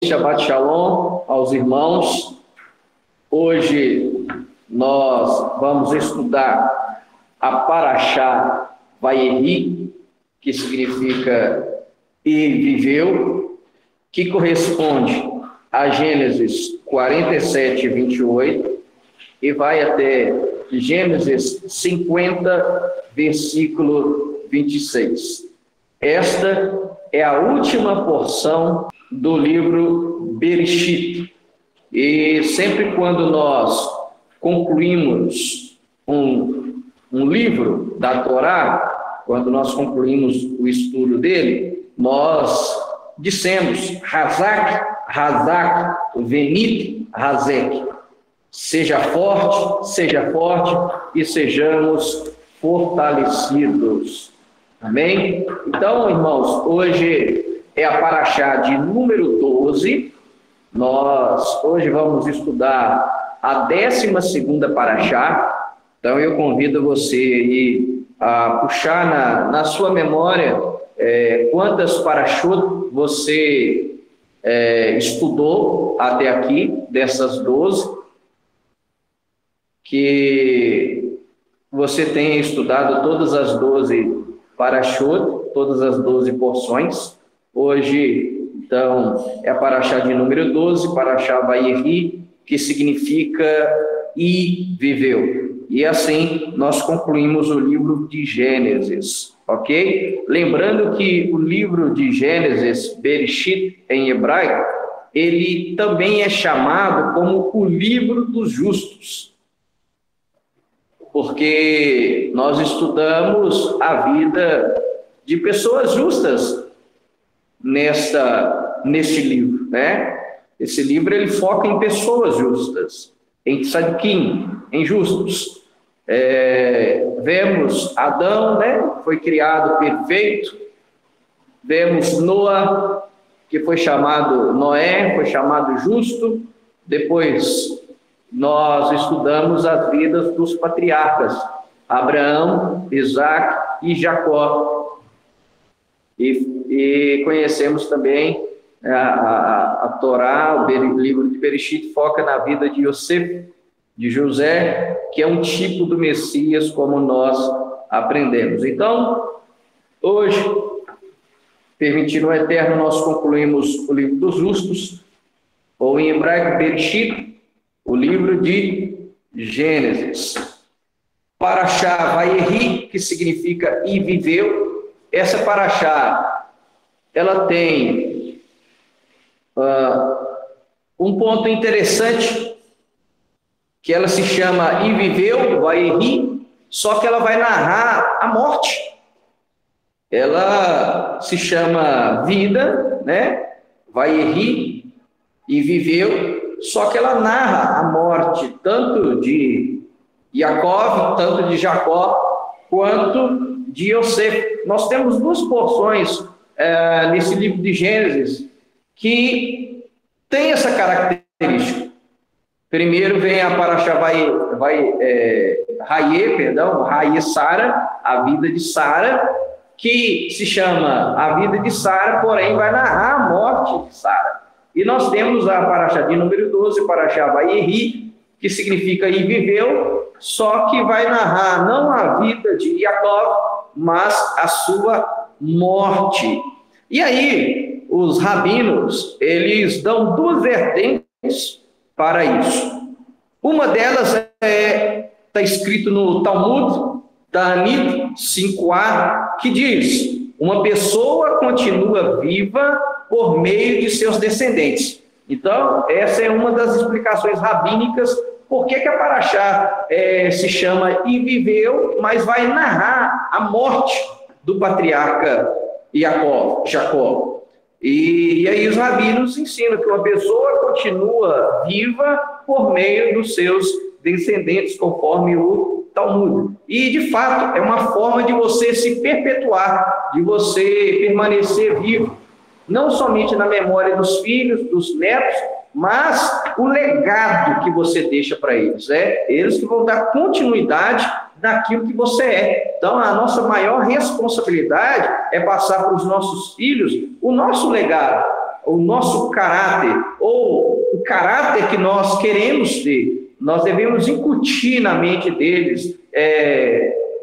Shabbat Shalom aos irmãos. Hoje nós vamos estudar a Parashá Vayeri, que significa e viveu, que corresponde a Gênesis 47, 28, e vai até Gênesis 50, versículo 26. Esta é a última porção do livro Bereshit. E sempre quando nós concluímos um livro da Torá, quando nós concluímos o estudo dele, nós dissemos Hazak, Hazak, Venit, Hazek. Seja forte e sejamos fortalecidos. Amém? Então, irmãos, hoje é a Parashá de número 12. Nós hoje vamos estudar a 12ª Parashá. Então eu convido você aí a puxar na sua memória quantas Parashot você estudou até aqui, dessas 12, que você tenha estudado todas as 12 Parashot, todas as 12 porções. Hoje, então, é a Parashá de número 12, Parashá Vayeri, que significa e viveu. E assim, nós concluímos o livro de Gênesis, ok? Lembrando que o livro de Gênesis, Bereshit, em hebraico, ele também é chamado como o livro dos justos, porque nós estudamos a vida de pessoas justas nesse livro, né? Esse livro ele foca em pessoas justas, em tzadikim, em justos. Vemos Adão, né? Foi criado perfeito. Vemos Noé, que foi chamado Noé, foi chamado justo. Depois nós estudamos as vidas dos patriarcas, Abraão, Isaac e Jacó. E conhecemos também a Torá, o livro de Bereshit foca na vida de Yosef, de José, que é um tipo do Messias, como nós aprendemos. Então, hoje, permitindo o Eterno, nós concluímos o livro dos justos, ou em hebraico, Bereshit, o livro de Gênesis. Parashá Vayeri, que significa e viveu. Essa Parashá, ela tem um ponto interessante, que ela se chama e viveu, Vayeri, só que ela vai narrar a morte. Ela se chama vida, né? Vayeri, e viveu, só que ela narra a morte tanto de Jacó, tanto de Jacó, quanto de Yosef. Nós temos duas porções nesse livro de Gênesis que tem essa característica. Primeiro vem a Parashá Raie Sara, a vida de Sara, que se chama a vida de Sara, porém vai narrar a morte de Sara. E nós temos a Parashá de número 12, Parashá Vayeri, que significa e viveu, só que vai narrar não a vida de Jacó, mas a sua morte. E aí, os rabinos, eles dão duas vertentes para isso. Uma delas está escrito no Talmud, Ta'anit 5a, que diz: uma pessoa continua viva por meio de seus descendentes. Então, essa é uma das explicações rabínicas, por que a Parashá se chama e viveu, mas vai narrar a morte do patriarca Jacó. E aí os rabinos ensinam que uma pessoa continua viva por meio dos seus descendentes, conforme o Talmud. E, de fato, é uma forma de você se perpetuar, de você permanecer vivo, não somente na memória dos filhos, dos netos, mas o legado que você deixa para eles. Eles que vão dar continuidade daquilo que você é. Então, a nossa maior responsabilidade é passar para os nossos filhos o nosso legado, o nosso caráter, ou o caráter que nós queremos ter, nós devemos incutir na mente deles,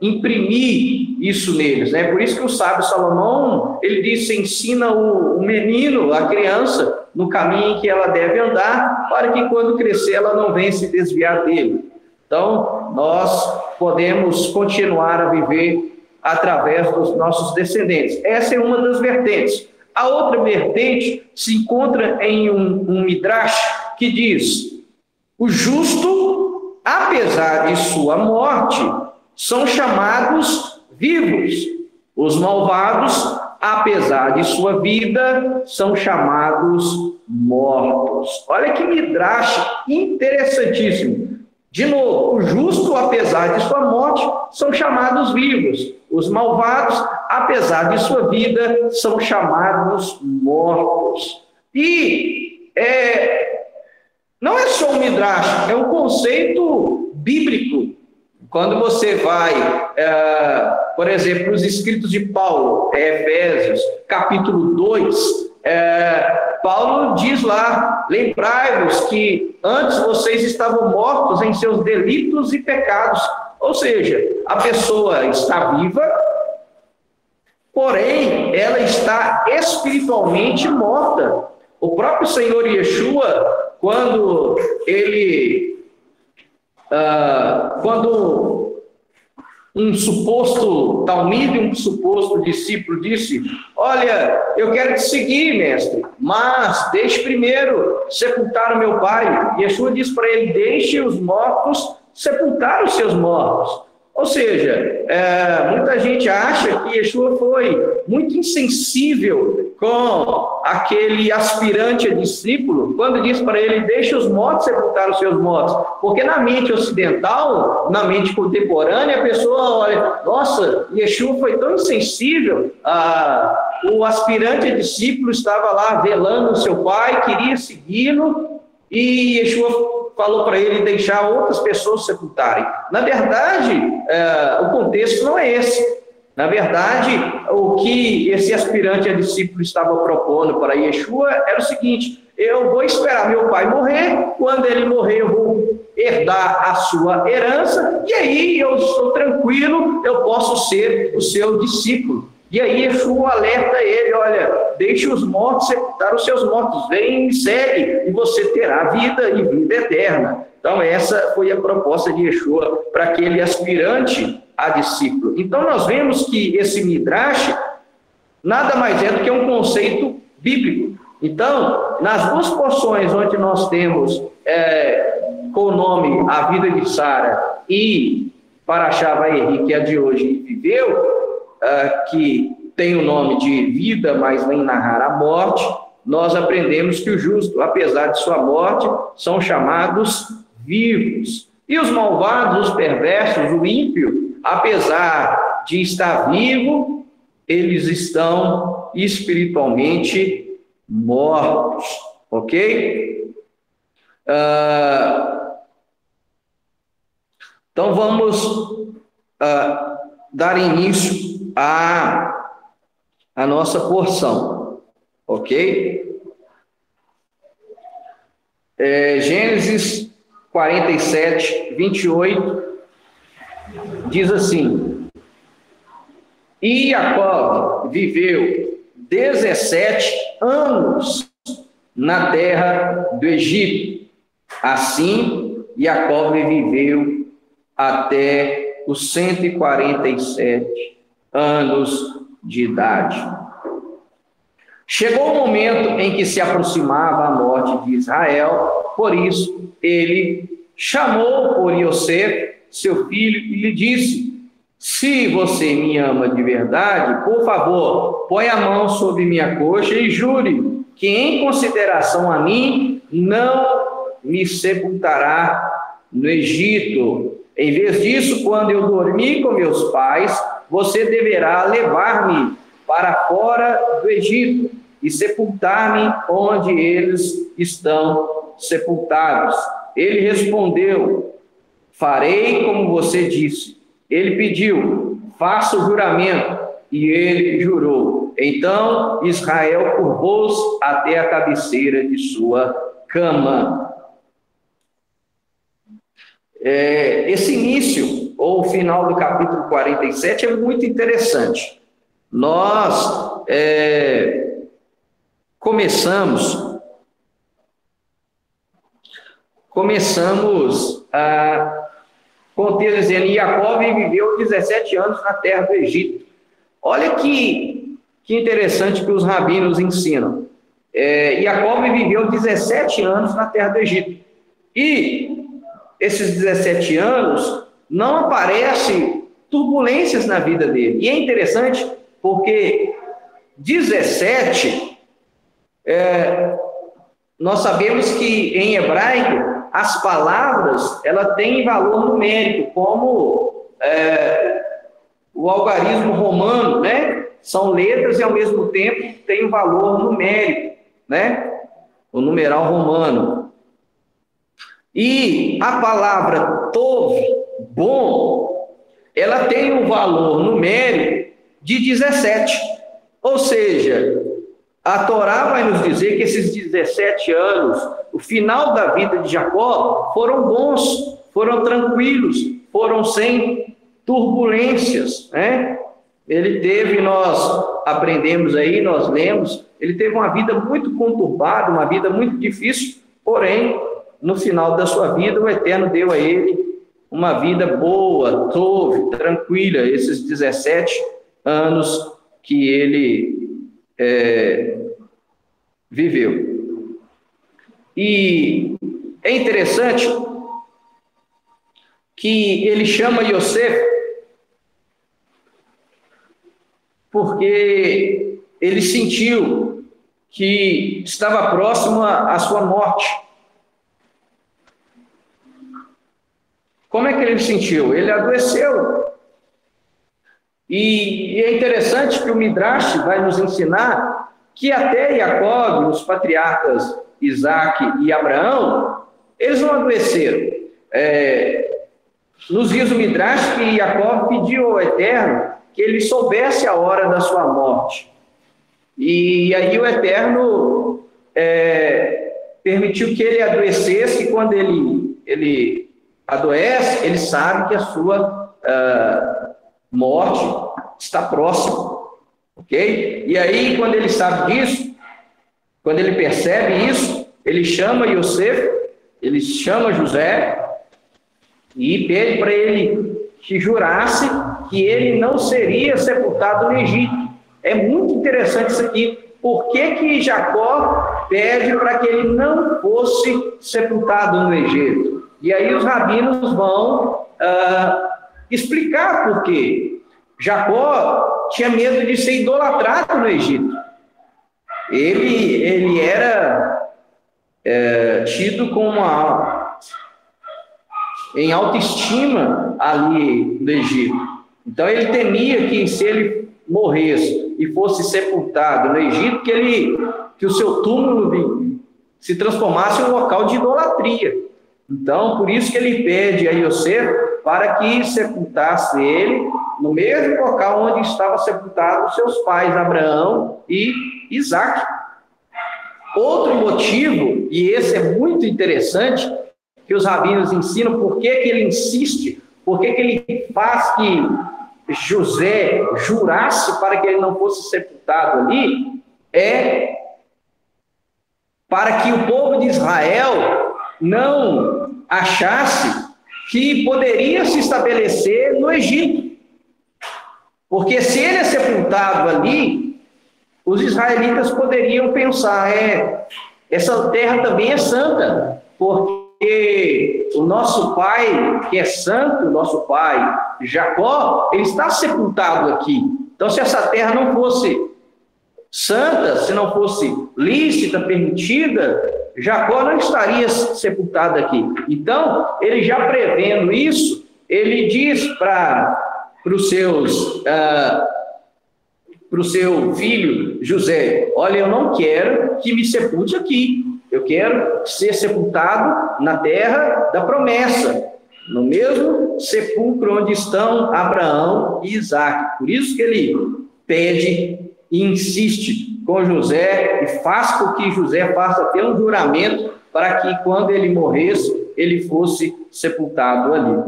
imprimir isso neles, né? Por isso que o sábio Salomão, ele disse: ensina o menino, a criança, no caminho em que ela deve andar, para que quando crescer ela não venha se desviar dele. Então, nós podemos continuar a viver através dos nossos descendentes. Essa é uma das vertentes. A outra vertente se encontra em um midrash que diz: o justo, apesar de sua morte, são chamados vivos. Os malvados, apesar de sua vida, são chamados mortos. Olha que midrash interessantíssimo. De novo, o justo, apesar de sua morte, são chamados vivos. Os malvados, apesar de sua vida, são chamados mortos. E não é só um midrash, é um conceito bíblico. Quando você vai, por exemplo, nos escritos de Paulo, Efésios, capítulo 2, Paulo diz lá: lembrai-vos que antes vocês estavam mortos em seus delitos e pecados. Ou seja, a pessoa está viva, porém, ela está espiritualmente morta. O próprio Senhor Yeshua, quando um suposto talmide, um suposto discípulo disse: olha, eu quero te seguir, mestre, mas deixe primeiro sepultar o meu pai. Yeshua disse para ele: deixe os mortos sepultar os seus mortos. Ou seja, muita gente acha que Yeshua foi muito insensível com aquele aspirante a discípulo, quando disse para ele: deixe os mortos sepultar os seus mortos. Porque na mente ocidental, na mente contemporânea, a pessoa olha: nossa, Yeshua foi tão insensível, o aspirante a discípulo estava lá velando o seu pai, queria segui-lo, e Yeshua falou para ele deixar outras pessoas sepultarem. Na verdade, o contexto não é esse. Na verdade, o que esse aspirante a discípulo estava propondo para Yeshua era o seguinte: eu vou esperar meu pai morrer, quando ele morrer eu vou herdar a sua herança, e aí eu estou tranquilo, eu posso ser o seu discípulo. E aí Yeshua alerta ele: olha, deixe os mortos sepultar os seus mortos, vem e me segue, e você terá vida e vida eterna. Então essa foi a proposta de Yeshua para aquele aspirante a discípulo. Então nós vemos que esse midrash nada mais é do que um conceito bíblico. Então, nas duas porções onde nós temos com o nome A Vida de Sara e Parashá Vayeri, que é a de hoje viveu, que tem o nome de vida, mas vem narrar a morte, nós aprendemos que o justo, apesar de sua morte, são chamados vivos. E os malvados, os perversos, o ímpio, apesar de estar vivo, eles estão espiritualmente mortos. Ok? Então vamos dar início a nossa porção, ok? Gênesis 47, 28, diz assim: e Jacó viveu 17 anos na terra do Egito. Assim, Jacó viveu até os 147 anos de idade. Chegou o momento em que se aproximava a morte de Israel, por isso ele chamou por Yosef, seu filho, e lhe disse: se você me ama de verdade, por favor, põe a mão sobre minha coxa e jure que, em consideração a mim, não me sepultará no Egito. Em vez disso, quando eu dormir com meus pais, você deverá levar-me para fora do Egito e sepultar-me onde eles estão sepultados. Ele respondeu: farei como você disse. Ele pediu: faça o juramento. E ele jurou. Então Israel curvou-se até a cabeceira de sua cama. Esse início, ou o final do capítulo 47, é muito interessante. Nós começamos com o texto dizendo: Jacó viveu 17 anos na terra do Egito. Olha que interessante que os rabinos ensinam. Jacó viveu 17 anos na terra do Egito. E esses 17 anos não aparecem turbulências na vida dele. E é interessante porque 17, nós sabemos que em hebraico as palavras ela têm valor numérico, como o algarismo romano, né? São letras e ao mesmo tempo tem um valor numérico, né? O numeral romano. E a palavra tov, bom, ela tem um valor numérico de 17. Ou seja, a Torá vai nos dizer que esses 17 anos, o final da vida de Jacó, foram bons, foram tranquilos, foram sem turbulências, né? Ele teve, nós aprendemos aí, nós lemos, ele teve uma vida muito conturbada, uma vida muito difícil, porém, no final da sua vida, o Eterno deu a ele uma vida boa, tranquila, esses 17 anos que ele viveu. E é interessante que ele chama Yosef porque ele sentiu que estava próximo à sua morte. Como é que ele sentiu? Ele adoeceu. E é interessante que o Midrash vai nos ensinar que até Jacó, os patriarcas Isaac e Abraão, eles não adoeceram. Nos diz o Midrash que Jacó pediu ao Eterno que ele soubesse a hora da sua morte. E aí o Eterno permitiu que ele adoecesse, e quando ele adoece, ele sabe que a sua morte está próxima, ok? E aí, quando ele sabe disso, quando ele percebe isso, ele chama Yosef, ele chama José e pede para ele que jurasse que ele não seria sepultado no Egito. É muito interessante isso aqui. Por que Jacó pede para que ele não fosse sepultado no Egito? E aí os rabinos vão explicar por quê. Jacó tinha medo de ser idolatrado no Egito. Ele era tido como em autoestima ali no Egito. Então ele temia que, se ele morresse e fosse sepultado no Egito, que o seu túmulo se transformasse em um local de idolatria. Então, por isso que ele pede a Yosef para que sepultasse ele no mesmo local onde estavam sepultados seus pais, Abraão e Isaac. Outro motivo, e esse é muito interessante, que os rabinos ensinam, por que ele insiste, por que ele faz que José jurasse para que ele não fosse sepultado ali, é para que o povo de Israel não achasse que poderia se estabelecer no Egito. Porque se ele é sepultado ali, os israelitas poderiam pensar, essa terra também é santa, porque o nosso pai, que é santo, o nosso pai Jacó, ele está sepultado aqui. Então, se essa terra não fosse santa, se não fosse lícita, permitida, Jacó não estaria sepultado aqui. Então, ele já prevendo isso, ele diz para o seu filho José: olha, eu não quero que me sepulte aqui, eu quero ser sepultado na terra da promessa, no mesmo sepulcro onde estão Abraão e Isaac. Por isso que ele pede e insiste com José e faz com que José faça até um juramento para que quando ele morresse, ele fosse sepultado ali.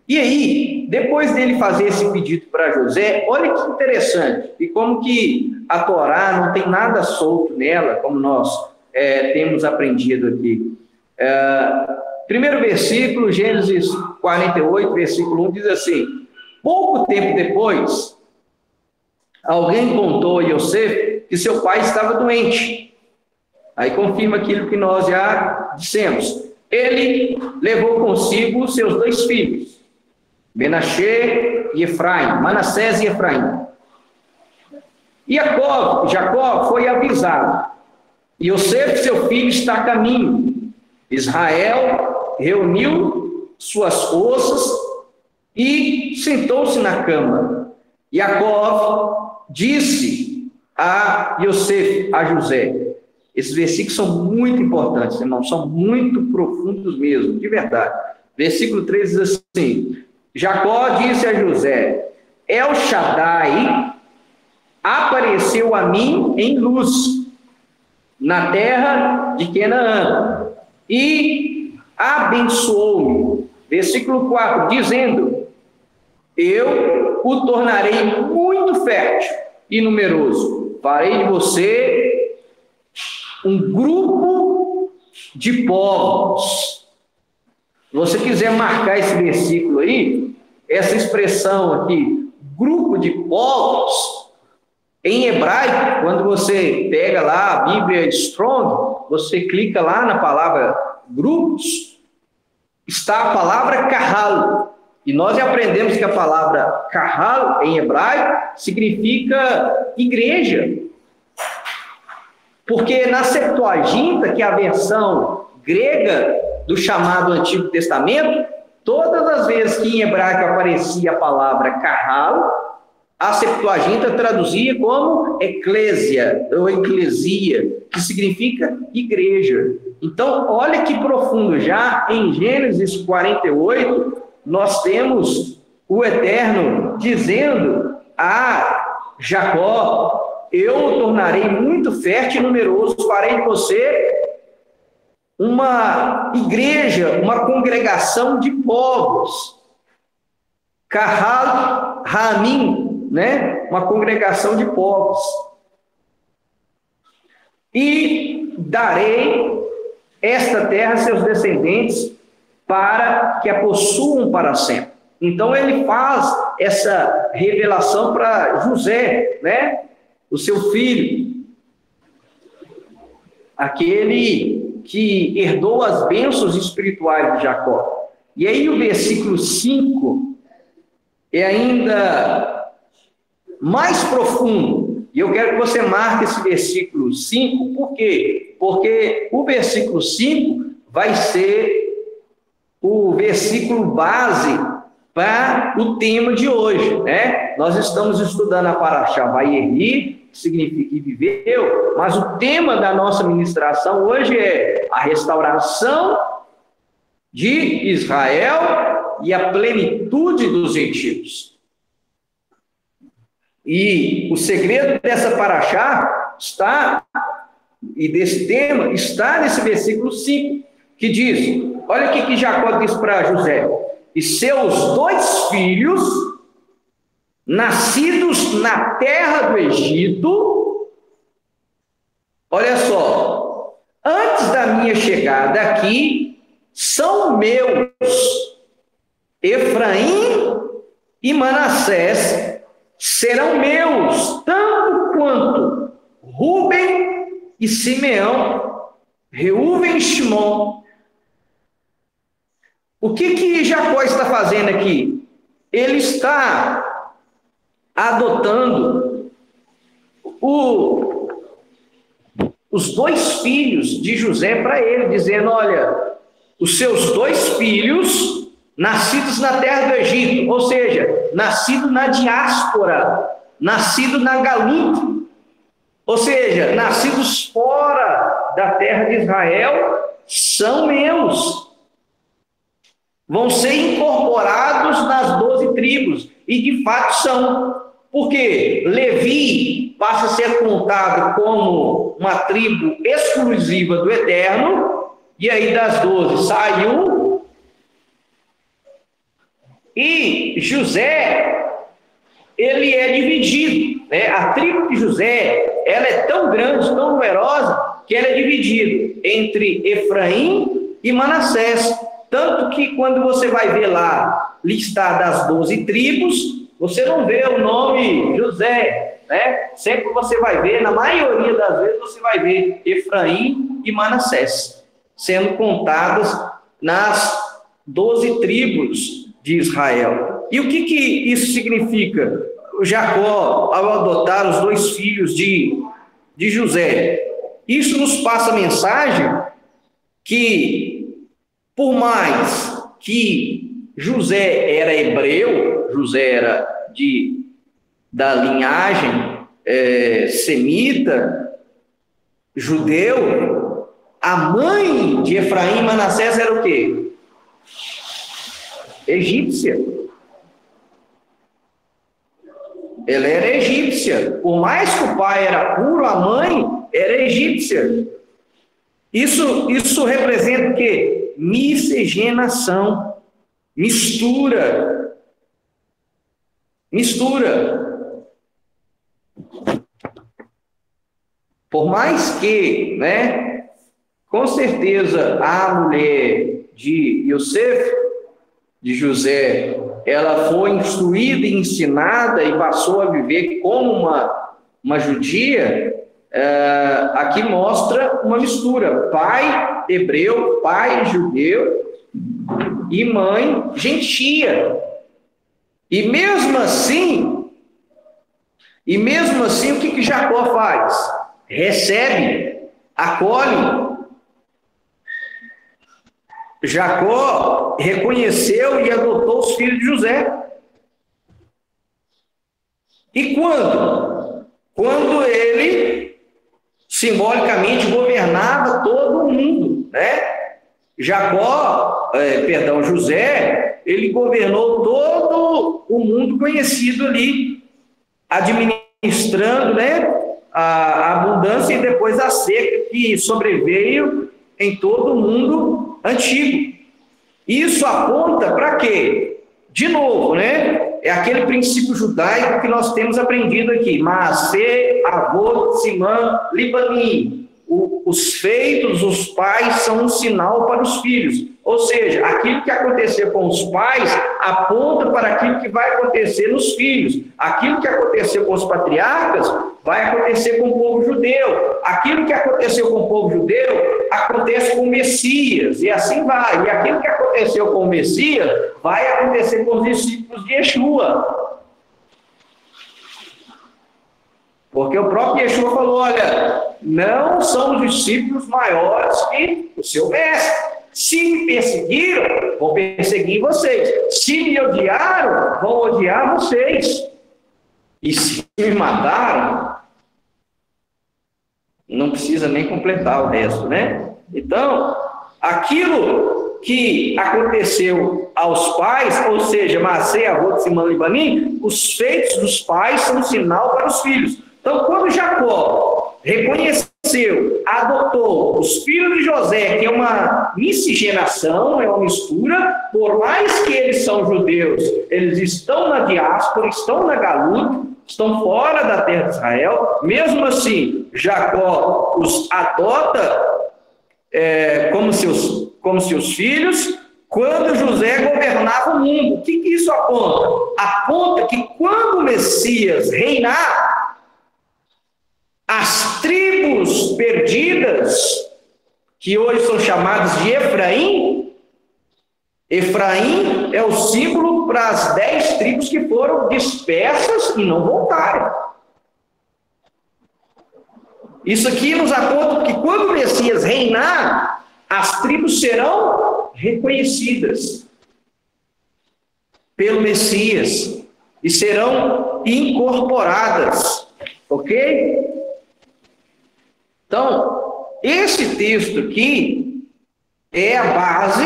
E aí, depois dele fazer esse pedido para José, olha que interessante, e como que a Torá não tem nada solto nela, como nós temos aprendido aqui. Primeiro versículo, Gênesis 48, versículo 1, diz assim: pouco tempo depois, alguém contou a Yosef que seu pai estava doente. Aí confirma aquilo que nós já dissemos. Ele levou consigo seus 2 filhos, Menaxê e Efraim, Manassés e Efraim. E Jacó foi avisado: Yosef, seu filho, está a caminho. Israel reuniu suas forças e sentou-se na cama. Jacó disse a Yosef, a José. Esses versículos são muito importantes, irmãos, são muito profundos mesmo, de verdade. Versículo 3 diz assim: Jacó disse a José: El Shaddai apareceu a mim em luz, na terra de Canaã, e abençoou-me. Versículo 4, dizendo: eu o tornarei muito fértil e numeroso, farei de você um grupo de povos. Se você quiser marcar esse versículo aí, essa expressão aqui, grupo de povos, em hebraico, quando você pega lá a Bíblia Strong, você clica lá na palavra grupos, está a palavra kahal. E nós já aprendemos que a palavra kahal, em hebraico, significa igreja. Porque na Septuaginta, que é a versão grega do chamado Antigo Testamento, todas as vezes que em hebraico aparecia a palavra kahal, a Septuaginta traduzia como eclésia, ou eclesia, que significa igreja. Então, olha que profundo, já em Gênesis 48, nós temos o Eterno dizendo a Jacó: eu o tornarei muito fértil e numeroso, farei de você uma igreja, uma congregação de povos. Kahal Hamim, né? Uma congregação de povos. E darei esta terra a seus descendentes para que a possuam para sempre. Então ele faz essa revelação para José, né? O seu filho, aquele que herdou as bênçãos espirituais de Jacó. E aí o versículo 5 é ainda mais profundo. E eu quero que você marque esse versículo 5, por quê? Porque o versículo 5 vai ser o versículo base para o tema de hoje, né? Nós estamos estudando a Parashá Vayeri, que significa que viveu, mas o tema da nossa ministração hoje é a restauração de Israel e a plenitude dos gentios. E o segredo dessa Parashá está, e desse tema, está nesse versículo 5, que diz, olha o que Jacó diz para José: e seus 2 filhos, nascidos na terra do Egito, olha só, antes da minha chegada aqui, são meus, Efraim e Manassés serão meus, tanto quanto Ruben e Simeão, Reuven e Shimon. O que Jacó está fazendo aqui? Ele está adotando os 2 filhos de José para ele, dizendo: olha, os seus 2 filhos nascidos na terra do Egito, ou seja, nascido na diáspora, nascido na galuta, ou seja, nascidos fora da terra de Israel, são meus. Vão ser incorporados nas 12 tribos, e de fato são. Porque Levi passa a ser contado como uma tribo exclusiva do Eterno, e aí das 12 sai um, e José, ele é dividido, né? A tribo de José, ela é tão grande, tão numerosa, que ela é dividida entre Efraim e Manassés. Tanto que quando você vai ver lá, listado as 12 tribos, você não vê o nome José, né? Sempre você vai ver, na maioria das vezes você vai ver Efraim e Manassés sendo contadas nas 12 tribos de Israel. E o que isso significa? Jacó, ao adotar os 2 filhos de José, isso nos passa a mensagem que, por mais que José era hebreu, José era da linhagem semita, judeu, a mãe de Efraim e Manassés era o quê? Egípcia. Ela era egípcia. Por mais que o pai era puro, a mãe era egípcia. Isso representa o quê? Miscigenação. Mistura. Por mais que, né, com certeza a mulher de Yosef, de José, ela foi instruída e ensinada e passou a viver como uma judia, aqui mostra uma mistura, pai hebreu, pai judeu e mãe gentia. E mesmo assim, o que Jacó faz? Recebe, acolhe. Jacó reconheceu e adotou os filhos de José. E quando? Quando ele simbolicamente governava todo o mundo, né? José, ele governou todo o mundo conhecido ali, administrando, né, a abundância e depois a seca que sobreveio em todo o mundo antigo. Isso aponta para quê? De novo, né? É aquele princípio judaico que nós temos aprendido aqui. Maaseh, Avot, Simã, Libanim. Os feitos, os pais são um sinal para os filhos. Ou seja, aquilo que aconteceu com os pais aponta para aquilo que vai acontecer nos filhos. Aquilo que aconteceu com os patriarcas vai acontecer com o povo judeu. Aquilo que aconteceu com o povo judeu acontece com o Messias. E assim vai. E aquilo que aconteceu com o Messias vai acontecer com os discípulos de Yeshua. Porque o próprio Yeshua falou, olha, não são os discípulos maiores que o seu mestre. Se me perseguiram, vão perseguir vocês. Se me odiaram, vão odiar vocês. E se me mataram, não precisa nem completar o resto, né? Então, aquilo que aconteceu aos pais, ou seja, Maaseh, Avot, Simã, Libanim, os feitos dos pais são um sinal para os filhos. Então, quando Jacó reconheceu, adotou os filhos de José, que é uma miscigenação, é uma mistura, por mais que eles são judeus, eles estão na diáspora, estão na galuta, estão fora da terra de Israel, mesmo assim, Jacó os adota como seus filhos, quando José governava o mundo. O que isso aponta? Aponta que quando o Messias reinar, as tribos perdidas, que hoje são chamadas de Efraim, Efraim é o símbolo para as 10 tribos que foram dispersas e não voltaram. Isso aqui nos aponta que quando o Messias reinar, as tribos serão reconhecidas pelo Messias e serão incorporadas, ok? Então, esse texto aqui é a base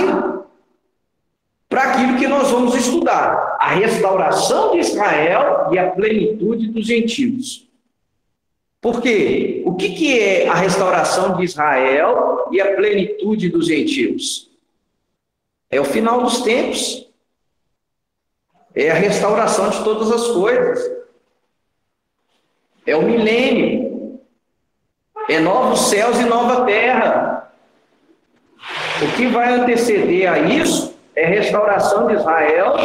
para aquilo que nós vamos estudar: a restauração de Israel e a plenitude dos gentios. Por quê? O que é a restauração de Israel e a plenitude dos gentios? É o final dos tempos. É a restauração de todas as coisas. É o milênio. É novos céus e nova terra. O que vai anteceder a isso é a restauração de Israel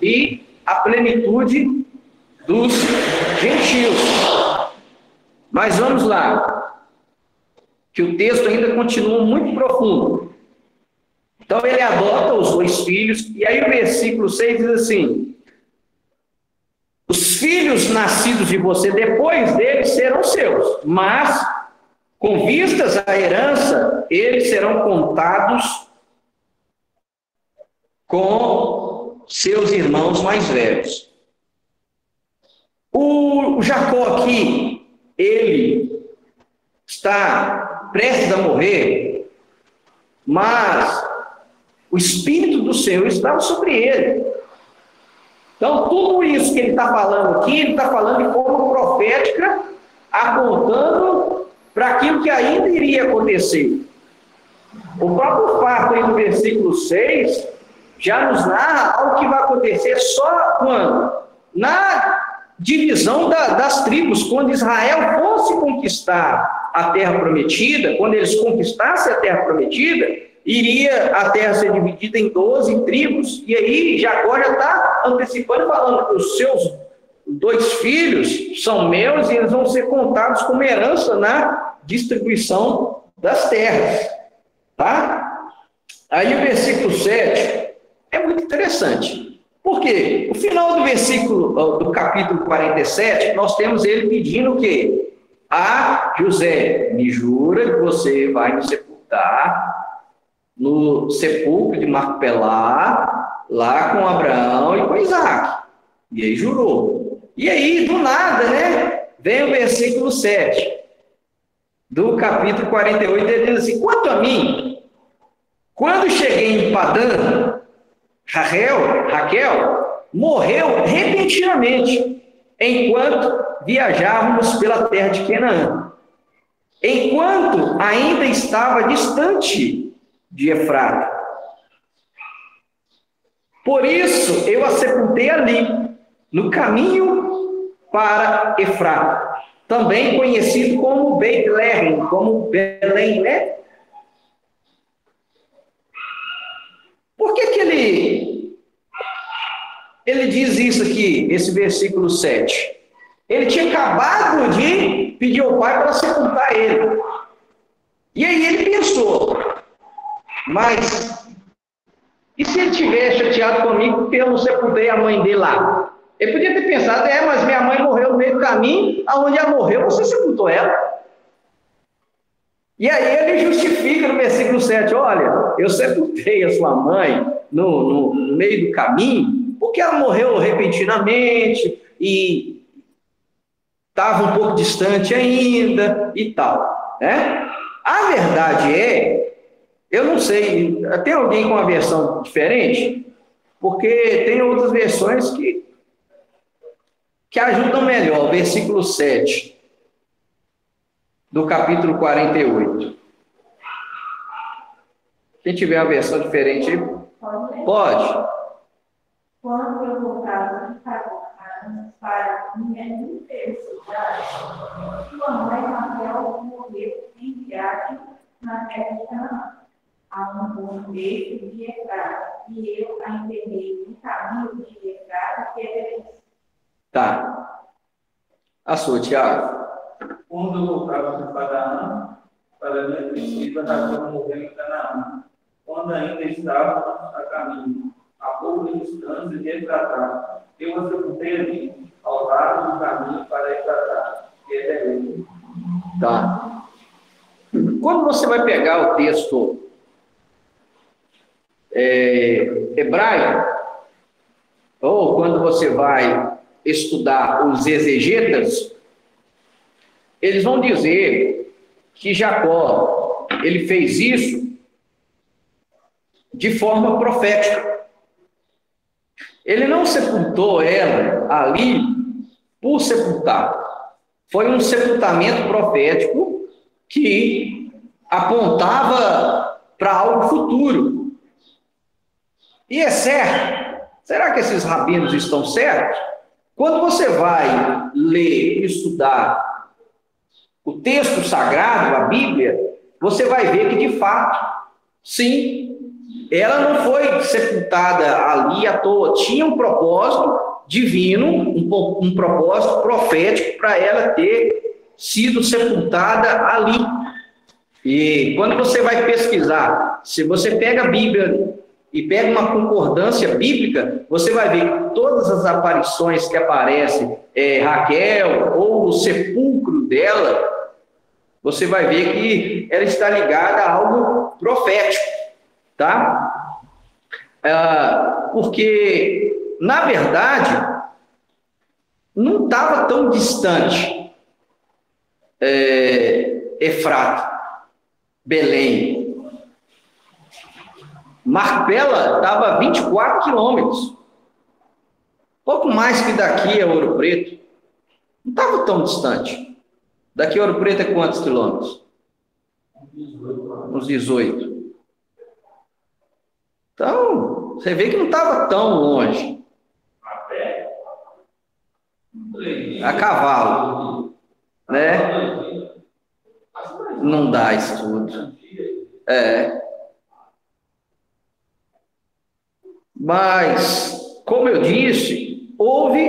e a plenitude dos gentios. Mas vamos lá, que o texto ainda continua muito profundo. Então ele adota os 2 filhos, e aí o versículo 6 diz assim: os filhos nascidos de você depois deles serão seus, mas com vistas à herança, eles serão contados com seus irmãos mais velhos. O Jacó aqui, ele está prestes a morrer, mas o Espírito do Senhor estava sobre ele. Então, tudo isso que ele está falando aqui, ele está falando de forma profética, apontando para aquilo que ainda iria acontecer. O próprio fato aí do versículo 6 já nos narra algo que vai acontecer só quando? Na divisão das tribos, quando Israel fosse conquistar a terra prometida, quando eles conquistassem a terra prometida, iria a terra ser dividida em 12 tribos, e aí Jacó já está antecipando, falando que os seus 2 filhos são meus e eles vão ser contados como herança na distribuição das terras. Tá? Aí o versículo 7 é muito interessante. Por quê? O final do versículo, do capítulo 47, nós temos ele pedindo o quê? A José: me jura que você vai me sepultar no sepulcro de Macpelá, lá com Abraão e com Isaac. E aí jurou. E aí, do nada, né? Vem o versículo 7 do capítulo 48, ele diz assim: quanto a mim, quando cheguei em Padã, Raquel morreu repentinamente, enquanto viajávamos pela terra de Canaã, enquanto ainda estava distante de Efrata. Por isso eu a sepultei ali, no caminho para Efrata, também conhecido como Beit-Lehem, como Belém, né? Por que ele diz isso aqui, esse versículo 7? Ele tinha acabado de pedir ao pai para sepultar ele. E aí ele pensou: mas e se ele estiver chateado comigo porque eu não sepultei a mãe dele lá? Ele podia ter pensado: mas minha mãe morreu no meio do caminho, aonde ela morreu, você sepultou ela. E aí ele justifica no versículo 7, olha, eu sepultei a sua mãe no meio do caminho, porque ela morreu repentinamente e estava um pouco distante ainda e tal, né? A verdade é, eu não sei, tem alguém com uma versão diferente? Porque tem outras versões que ajudam melhor. Versículo 7 do capítulo 48. Quem tiver uma versão diferente aí, pode. Quando eu voltava de Canaã para minha infelicidade, sua mãe Raquel morreu em viagem na terra de Canaã, a um bom trecho de Efrata, e eu a enterrei no caminho de Efrata, que é Belém. Tá. A sua, Tiago. Quando eu voltava de Canaã, para minha tristeza, Raquel morreu em Canaã, quando ainda estava a caminho, a pouca distância de Efratá. Eu a sepultei ali, ao lado do caminho para Efratá, que é Belém. Tá. Quando você vai pegar o texto hebraico, ou quando você vai estudar os exegetas, eles vão dizer que Jacó, ele fez isso de forma profética. Ele não sepultou ela ali por sepultar. Foi um sepultamento profético que apontava para algo futuro. E é certo. Será que esses rabinos estão certos? Quando você vai ler e estudar o texto sagrado, a Bíblia, você vai ver que, de fato, sim, ela não foi sepultada ali à toa. Tinha um propósito divino, um propósito profético para ela ter sido sepultada ali. E quando você vai pesquisar, se você pega a Bíblia e pega uma concordância bíblica, você vai ver que todas as aparições que aparecem, Raquel, ou o sepulcro dela, você vai ver que ela está ligada a algo profético, tá? Porque, na verdade, não estava tão distante Efrata, Belém. Marpela estava a 24 quilômetros. Pouco mais que daqui a Ouro Preto. Não estava tão distante. Daqui a Ouro Preto é quantos quilômetros? Uns 18. Então, você vê que não estava tão longe. A cavalo, né? Não dá estudo. Mas, como eu disse, houve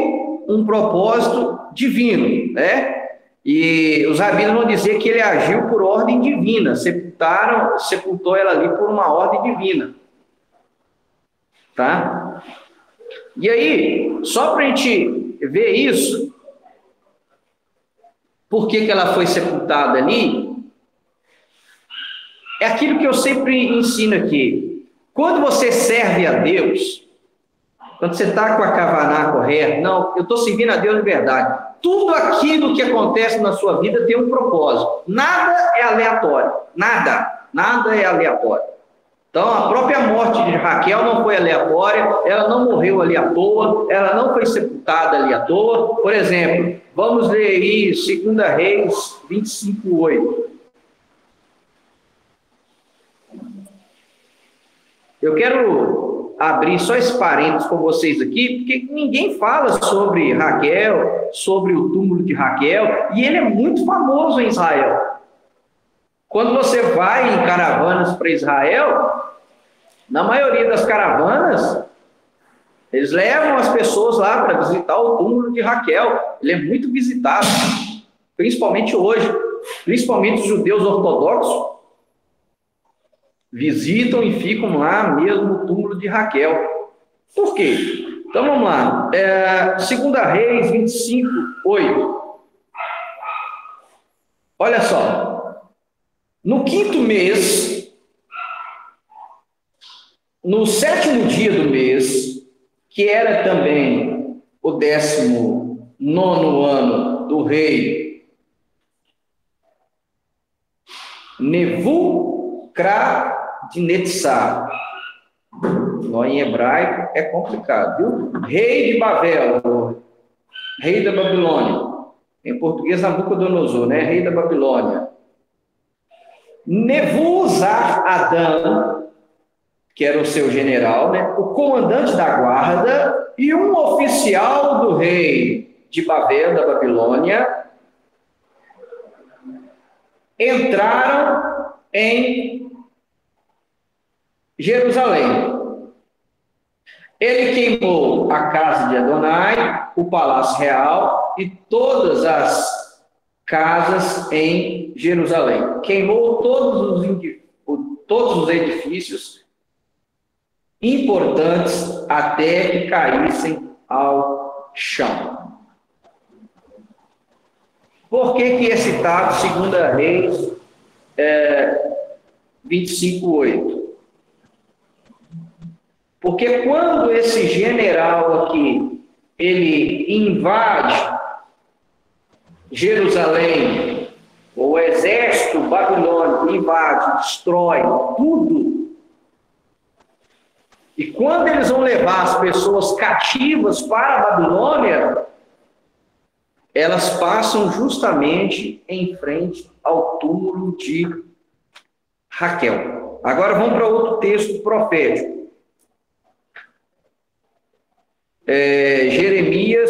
um propósito divino, né? E os rabinos vão dizer que ele agiu por ordem divina, sepultou ela ali por uma ordem divina, tá? E aí, só para a gente ver isso, por que ela foi sepultada ali, é aquilo que eu sempre ensino aqui. Quando você serve a Deus, quando você está com a kavaná correta, não, eu estou servindo a Deus de verdade. Tudo aquilo que acontece na sua vida tem um propósito. Nada é aleatório. Nada é aleatório. Então, a própria morte de Raquel não foi aleatória, ela não morreu ali à toa, ela não foi sepultada ali à toa. Por exemplo, vamos ler aí 2 Reis 25:8. Eu quero abrir só esse parênteses com vocês aqui, porque ninguém fala sobre Raquel, sobre o túmulo de Raquel, e ele é muito famoso em Israel. Quando você vai em caravanas para Israel, na maioria das caravanas, eles levam as pessoas lá para visitar o túmulo de Raquel. Ele é muito visitado, principalmente hoje, principalmente os judeus ortodoxos, visitam e ficam lá mesmo no túmulo de Raquel. Por quê? Então vamos lá. 2 Reis 25:8. Olha só. No 5º mês, no 7º dia do mês, que era também o 19º ano do rei Nebucadnezzar. Em hebraico é complicado, viu? Rei de Babel, rei da Babilônia. Em português, Nabucodonosor, né? Rei da Babilônia. Nebuzaradan, que era o seu general, né? O comandante da guarda e um oficial do rei de Babel, da Babilônia, entraram em Jerusalém. Ele queimou a casa de Adonai, o palácio real e todas as casas em Jerusalém. Queimou todos os edifícios importantes até que caíssem ao chão. Por que é citado 2 Reis 25:8? Porque quando esse general aqui, ele invade Jerusalém, o exército babilônico invade, destrói tudo, E quando eles vão levar as pessoas cativas para a Babilônia, elas passam justamente em frente ao túmulo de Raquel. Agora vamos para outro texto profético. Jeremias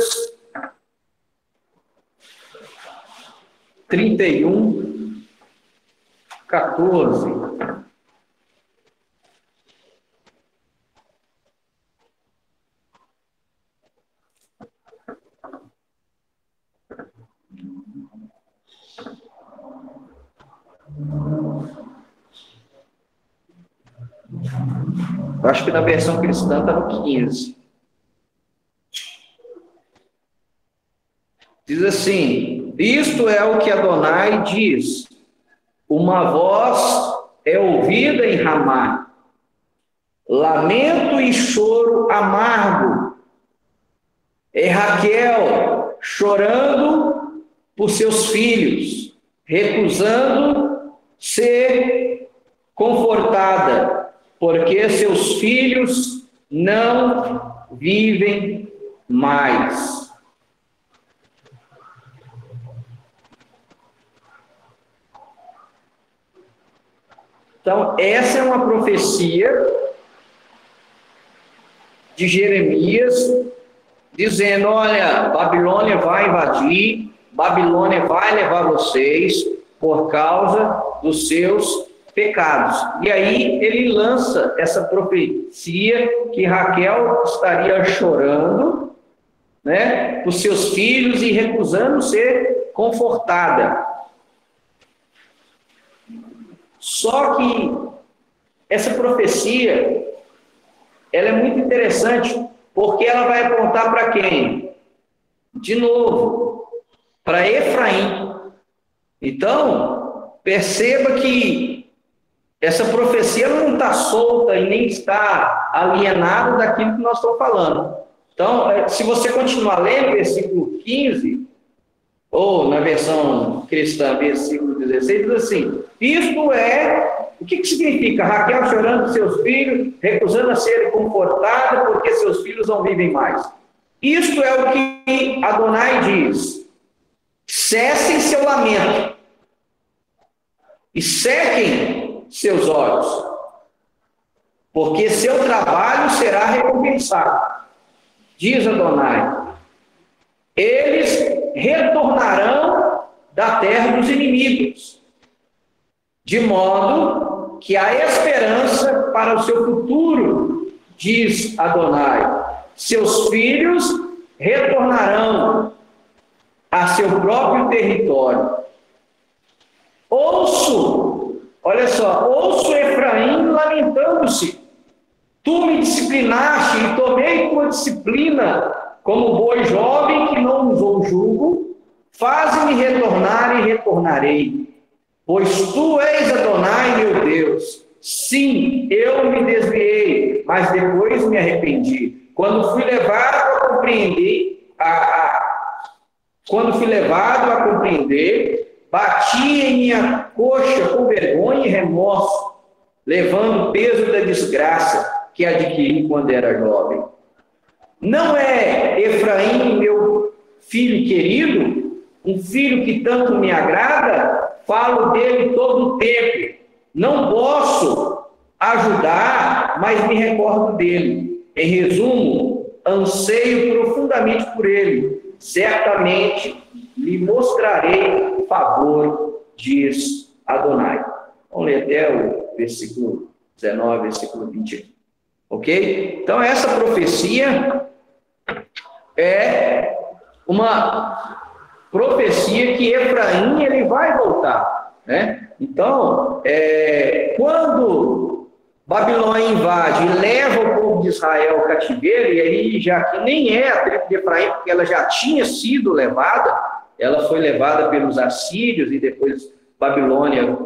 31, 14. Eu acho que na versão cristã está no 15. Diz assim: isto é o que Adonai diz: uma voz é ouvida em Ramá, lamento e choro amargo. É Raquel chorando por seus filhos, recusando ser confortada, porque seus filhos não vivem mais. Então, essa é uma profecia de Jeremias, dizendo: olha, Babilônia vai invadir, Babilônia vai levar vocês por causa dos seus pecados. E aí ele lança essa profecia que Raquel estaria chorando, né, por seus filhos e recusando ser confortada. Só que essa profecia, ela é muito interessante, porque ela vai apontar para quem? De novo, para Efraim. Então, perceba que essa profecia não está solta e nem está alienada daquilo que nós estamos falando. Então, se você continuar lendo versículo 15, ou na versão cristã, versículo 16, diz assim: isto é, o que significa? Raquel chorando por seus filhos, recusando a ser confortada, porque seus filhos não vivem mais. Isto é o que Adonai diz: cessem seu lamento e sequem seus olhos, porque seu trabalho será recompensado. Diz Adonai: eles retornarão da terra dos inimigos, de modo que há esperança para o seu futuro, diz Adonai. Seus filhos retornarão a seu próprio território. Ouço, olha só, ouço Efraim lamentando-se. Tu me disciplinaste e tomei tua disciplina como boi jovem que não usou jugo. Faze-me retornar e retornarei. Pois tu és Adonai, meu Deus. Sim, eu me desviei, mas depois me arrependi. Quando fui levado a compreender, bati em minha coxa com vergonha e remorso, levando o peso da desgraça que adquiri quando era jovem. Não é Efraim, meu filho querido, um filho que tanto me agrada? Falo dele todo o tempo. Não posso ajudar, mas me recordo dele. Em resumo, anseio profundamente por ele. Certamente lhe mostrarei favor, diz Adonai. Vamos ler até o versículo 19, versículo 21. Ok? Então, essa profecia é uma profecia que Efraim ele vai voltar, né? Então, quando Babilônia invade e leva o povo de Israel ao cativeiro, e aí já que nem é a tribo de Efraim, porque ela já tinha sido levada, ela foi levada pelos assírios e depois Babilônia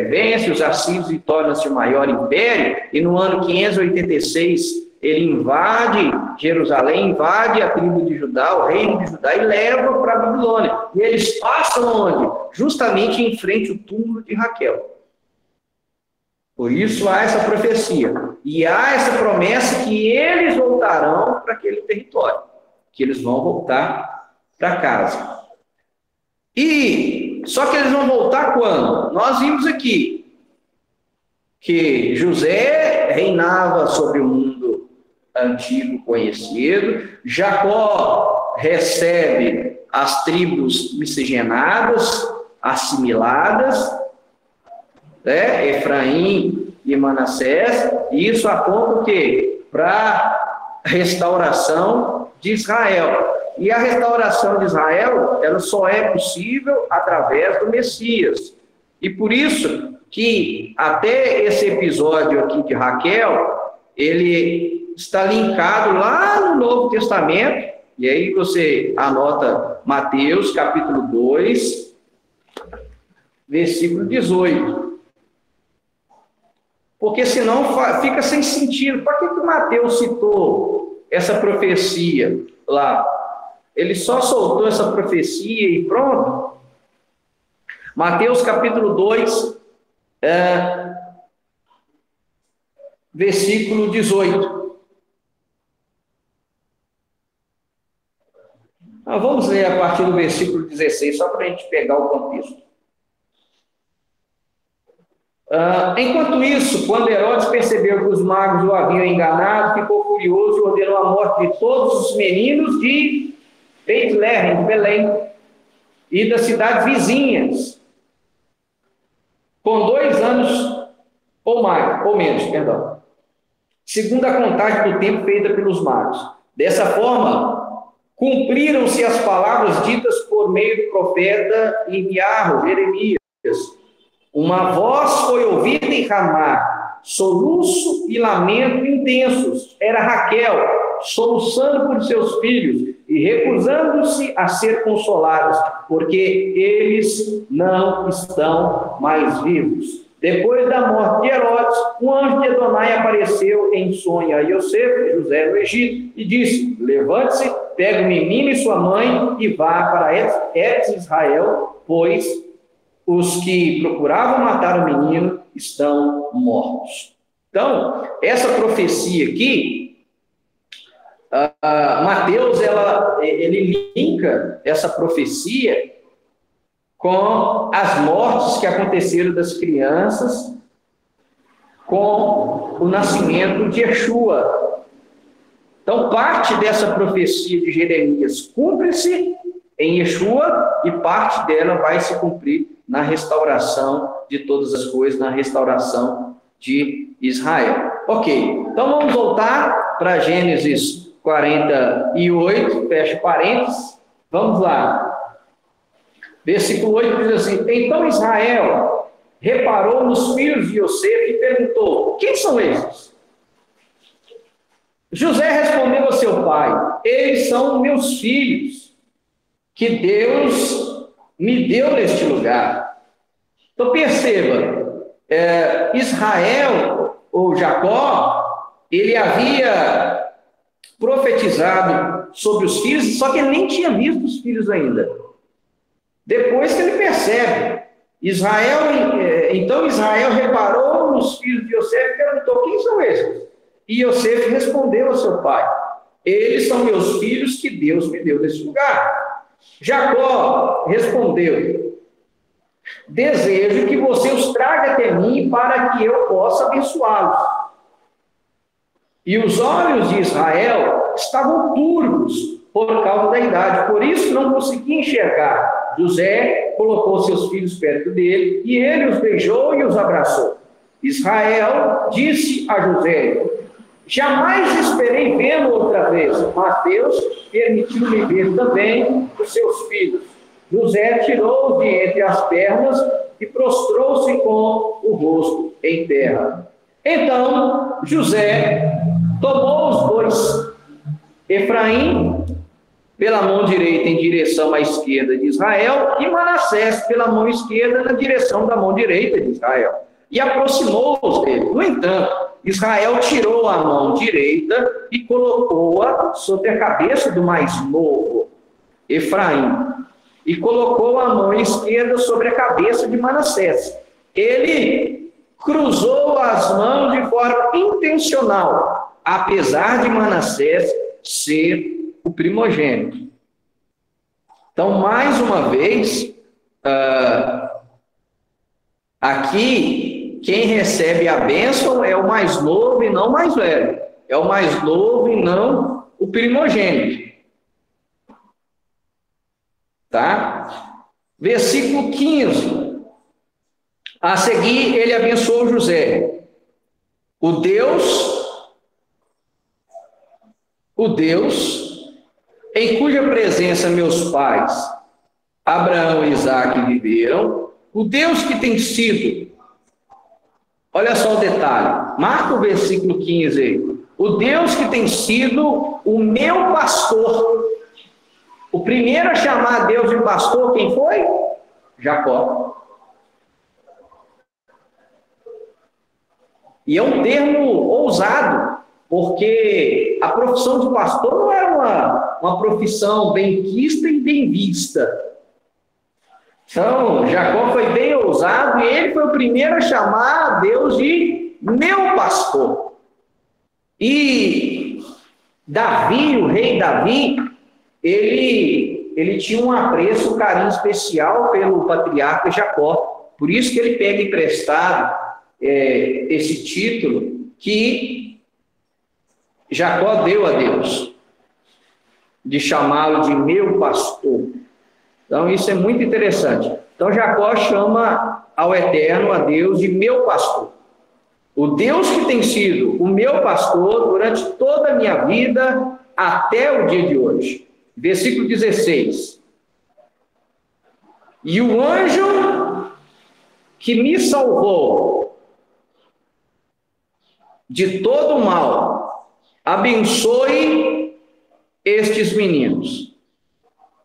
vence os assírios e torna-se o maior império, e no ano 586 ele invade Jerusalém, invade a tribo de Judá, o reino de Judá, e leva para a Babilônia. E eles passam onde? Justamente em frente ao túmulo de Raquel. Por isso há essa profecia. E há essa promessa que eles voltarão para aquele território, que eles vão voltar para casa. E só que eles vão voltar quando? Nós vimos aqui que José reinava sobre o mundo antigo conhecido, Jacó recebe as tribos miscigenadas, assimiladas, Efraim e Manassés, e isso aponta o quê? Para a restauração de Israel. E a restauração de Israel, ela só é possível através do Messias. E por isso que até esse episódio aqui de Raquel, ele está linkado lá no Novo Testamento, e aí você anota Mateus, capítulo 2, versículo 18. Porque senão fica sem sentido. Por que Mateus citou essa profecia lá? Ele só soltou essa profecia e pronto. Mateus capítulo 2, versículo 18. Vamos ler a partir do versículo 16, só para a gente pegar o contexto. Enquanto isso, quando Herodes percebeu que os magos o haviam enganado, ficou furioso e ordenou a morte de todos os meninos de Bethlehem, Belém, e das cidades vizinhas, com 2 anos ou menos, segundo a contagem do tempo feita pelos magos. Dessa forma, cumpriram-se as palavras ditas por meio do profeta Iriarro, Jeremias. Uma voz foi ouvida em Ramá, soluço e lamento intensos. Era Raquel, soluçando por seus filhos e recusando-se a ser consolados, porque eles não estão mais vivos. Depois da morte de Herodes, um anjo de Adonai apareceu em sonho a Yosef, José no Egito, e disse: levante-se, pegue o menino e sua mãe e vá para Eretz Israel, pois os que procuravam matar o menino estão mortos. Então, essa profecia aqui, Mateus, ele linka essa profecia com as mortes que aconteceram das crianças, com o nascimento de Yeshua. Então, parte dessa profecia de Jeremias cumpre-se em Yeshua e parte dela vai se cumprir na restauração de todas as coisas, na restauração de Israel. Ok, então vamos voltar para Gênesis 48, fecha parênteses, vamos lá. Versículo 8 diz assim: então Israel reparou nos filhos de Yosef e perguntou: quem são esses? José respondeu a seu pai: eles são meus filhos, que Deus me deu neste lugar. Então perceba, Israel, ou Jacó, ele havia profetizado sobre os filhos, só que ele nem tinha visto os filhos ainda. Depois que ele percebe, então Israel reparou nos filhos de Yosef e perguntou: quem são esses? E Yosef respondeu a seu pai: eles são meus filhos que Deus me deu nesse lugar. Jacó respondeu: desejo que você os traga até mim para que eu possa abençoá-los. E os olhos de Israel estavam turvos por causa da idade, por isso não conseguia enxergar. José colocou seus filhos perto dele e ele os beijou e os abraçou. Israel disse a José: jamais esperei vê-lo outra vez, mas Deus permitiu-me ver também os seus filhos. José tirou-os de entre as pernas e prostrou-se com o rosto em terra. Então José tomou os dois, Efraim pela mão direita em direção à esquerda de Israel e Manassés pela mão esquerda na direção da mão direita de Israel, e aproximou-os dele. No entanto, Israel tirou a mão direita e colocou-a sobre a cabeça do mais novo, Efraim, e colocou a mão esquerda sobre a cabeça de Manassés. Ele cruzou as mãos de forma intencional, apesar de Manassés ser o primogênito. Então, mais uma vez, aqui, quem recebe a bênção é o mais novo e não o mais velho. É o mais novo e não o primogênito. Tá? Versículo 15. A seguir, ele abençoou José. O Deus em cuja presença meus pais, Abraão e Isaque, viveram, o Deus que tem sido, olha só o detalhe, marca o versículo 15 aí, o Deus que tem sido o meu pastor. O primeiro a chamar Deus de pastor, quem foi? Jacó. E é um termo ousado, porque a profissão de pastor não era uma profissão bem quista e bem vista. Então, Jacó foi bem ousado e ele foi o primeiro a chamar Deus de meu pastor. E Davi, o rei Davi, ele tinha um apreço, um carinho especial pelo patriarca Jacó. Por isso que ele pega emprestado esse título que Jacó deu a Deus, de chamá-lo de meu pastor. Então, isso é muito interessante. Então, Jacó chama ao Eterno, a Deus, de meu pastor. O Deus que tem sido o meu pastor durante toda a minha vida, até o dia de hoje. Versículo 16. E o anjo que me salvou de todo o mal, abençoe estes meninos,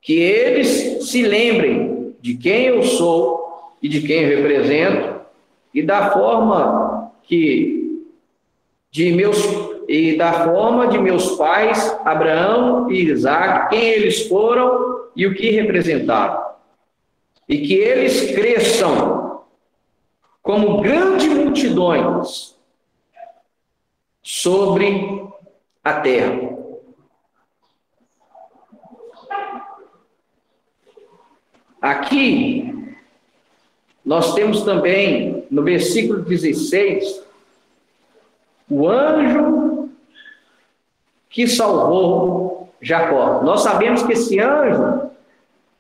que eles se lembrem de quem eu sou e de quem eu represento, e da forma de meus pais, Abraão e Isaque, quem eles foram e o que representaram. E que eles cresçam como grandes multidões sobre a terra. Aqui, nós temos também, no versículo 16, o anjo que salvou Jacó. Nós sabemos que esse anjo,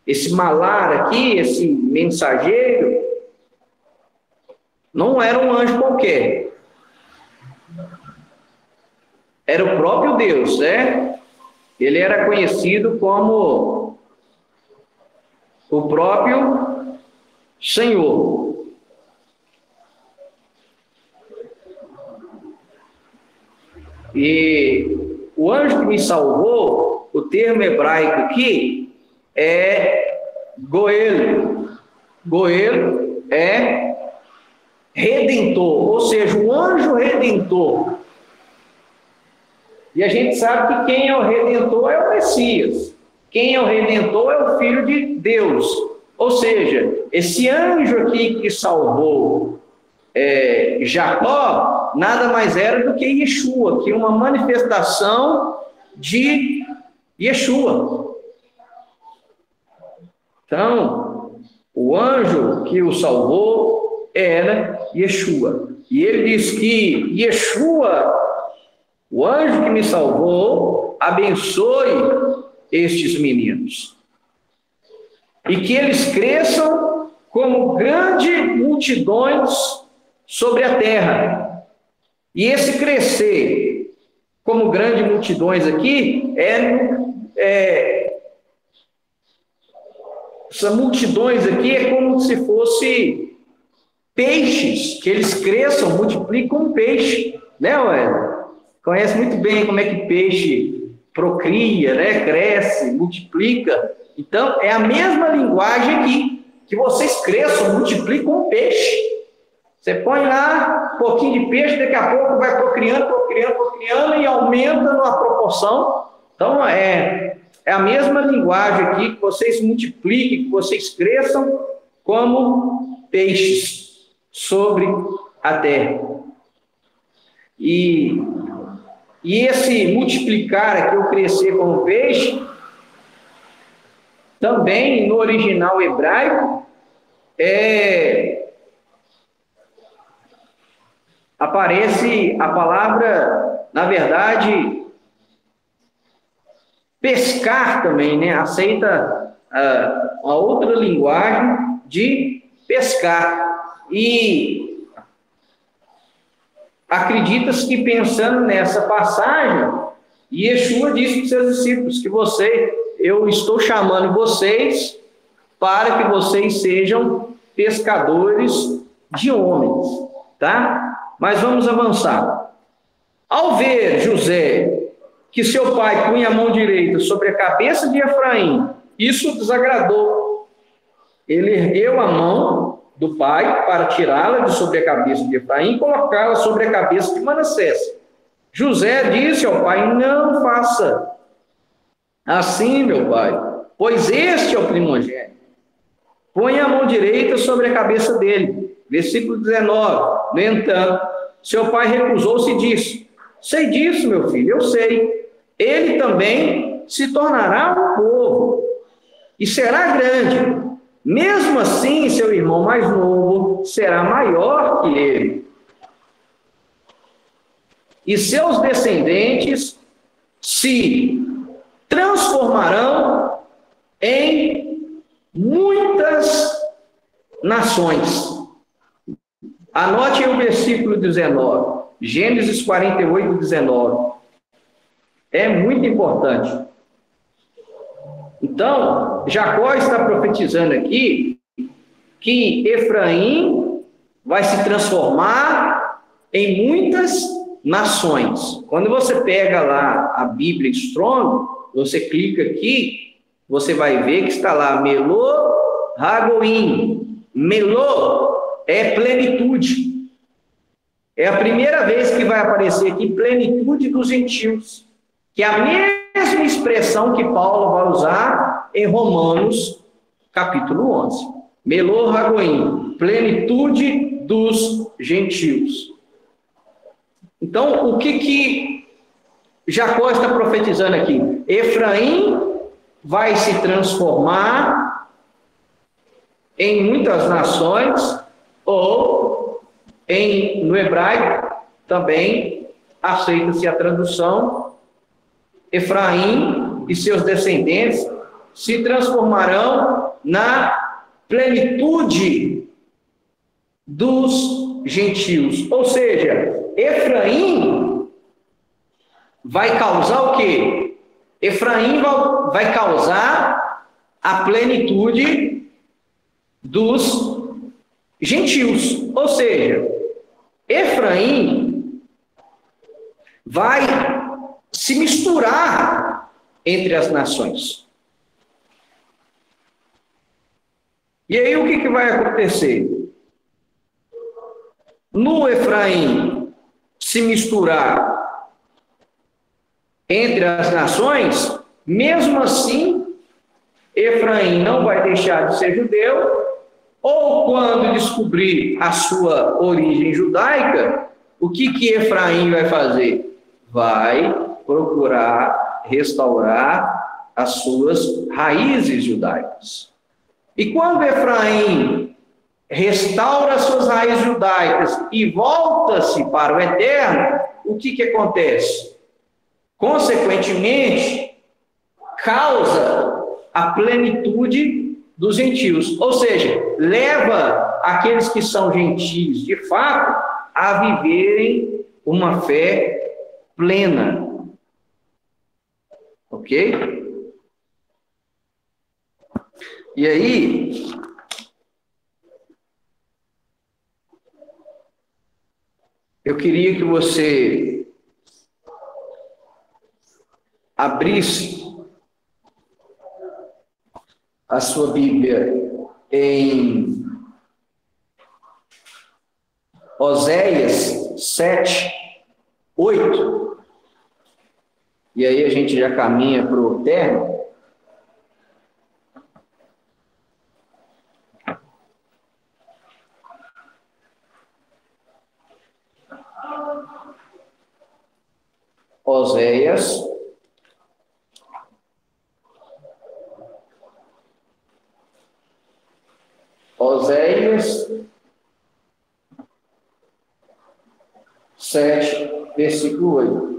esse malar aqui, esse mensageiro, não era um anjo qualquer. Era o próprio Deus, né? Ele era conhecido como o próprio Senhor. E o anjo que me salvou, o termo hebraico aqui é Goel. Goel é redentor, ou seja, o anjo redentor. E a gente sabe que quem é o redentor é o Messias. Quem é o redentor é o Filho de Deus. Ou seja, esse anjo aqui que salvou Jacó, nada mais era do que Yeshua, que é uma manifestação de Yeshua. Então, o anjo que o salvou era Yeshua. E ele diz que Yeshua, o anjo que me salvou, abençoe estes meninos. E que eles cresçam como grandes multidões sobre a terra. E esse crescer como grandes multidões aqui essas multidões aqui é como se fosse peixes, que eles cresçam, multiplicam um peixe, né, ué? Conhece muito bem como é que peixe procria, né? Cresce, multiplica. Então, é a mesma linguagem aqui, que vocês cresçam, multiplicam um peixe. Você põe lá um pouquinho de peixe, daqui a pouco vai procriando e aumenta numa proporção. Então, é a mesma linguagem aqui, que vocês multipliquem, que vocês cresçam como peixes sobre a terra. E esse multiplicar aqui, ou crescer como peixe, também no original hebraico, aparece a palavra, na verdade, pescar também, né? Aceita a outra linguagem de pescar. E acredita-se que, pensando nessa passagem, Yeshua disse para os seus discípulos que eu estou chamando vocês para que vocês sejam pescadores de homens, tá? Mas vamos avançar. Ao ver José que seu pai punha a mão direita sobre a cabeça de Efraim, isso desagradou. Ele ergueu a mão do pai para tirá-la de sobre a cabeça de Efraim e colocá-la sobre a cabeça de Manassés. José disse ao pai: não faça assim, meu pai, pois este é o primogênito. Põe a mão direita sobre a cabeça dele. Versículo 19. No entanto, seu pai recusou-se e disse: sei disso, meu filho, eu sei. Ele também se tornará um povo e será grande. Mesmo assim, seu irmão mais novo será maior que ele. E seus descendentes se transformarão em muitas nações. Anote aí o versículo 19, Gênesis 48, 19. É muito importante. Então, Jacó está profetizando aqui que Efraim vai se transformar em muitas nações. Quando você pega lá a Bíblia Strong, você clica aqui, você vai ver que está lá Melô Hagoim. Melô é plenitude. É a primeira vez que vai aparecer aqui plenitude dos gentios, que é a mesma expressão que Paulo vai usar em Romanos, capítulo 11. Melô Hagoim, plenitude dos gentios. Então, o que Jacó está profetizando aqui? Efraim vai se transformar em muitas nações, ou no hebraico também aceita-se a tradução: Efraim e seus descendentes se transformarão na plenitude dos gentios. Ou seja, Efraim vai causar o quê? Efraim vai causar a plenitude dos gentios. Ou seja, Efraim vai se misturar entre as nações. E aí o que vai acontecer? No Efraim se misturar entre as nações, mesmo assim, Efraim não vai deixar de ser judeu, ou quando descobrir a sua origem judaica, o que Efraim vai fazer? Vai procurar restaurar as suas raízes judaicas. E quando Efraim restaura as suas raízes judaicas e volta-se para o eterno, o que acontece? Consequentemente, causa a plenitude dos gentios, ou seja, leva aqueles que são gentios de fato a viverem uma fé plena. Ok? E aí, eu queria que você abrisse a sua Bíblia em Oséias 7, 8. E aí a gente já caminha para o término. Oséias, Oséias 7, versículo 8.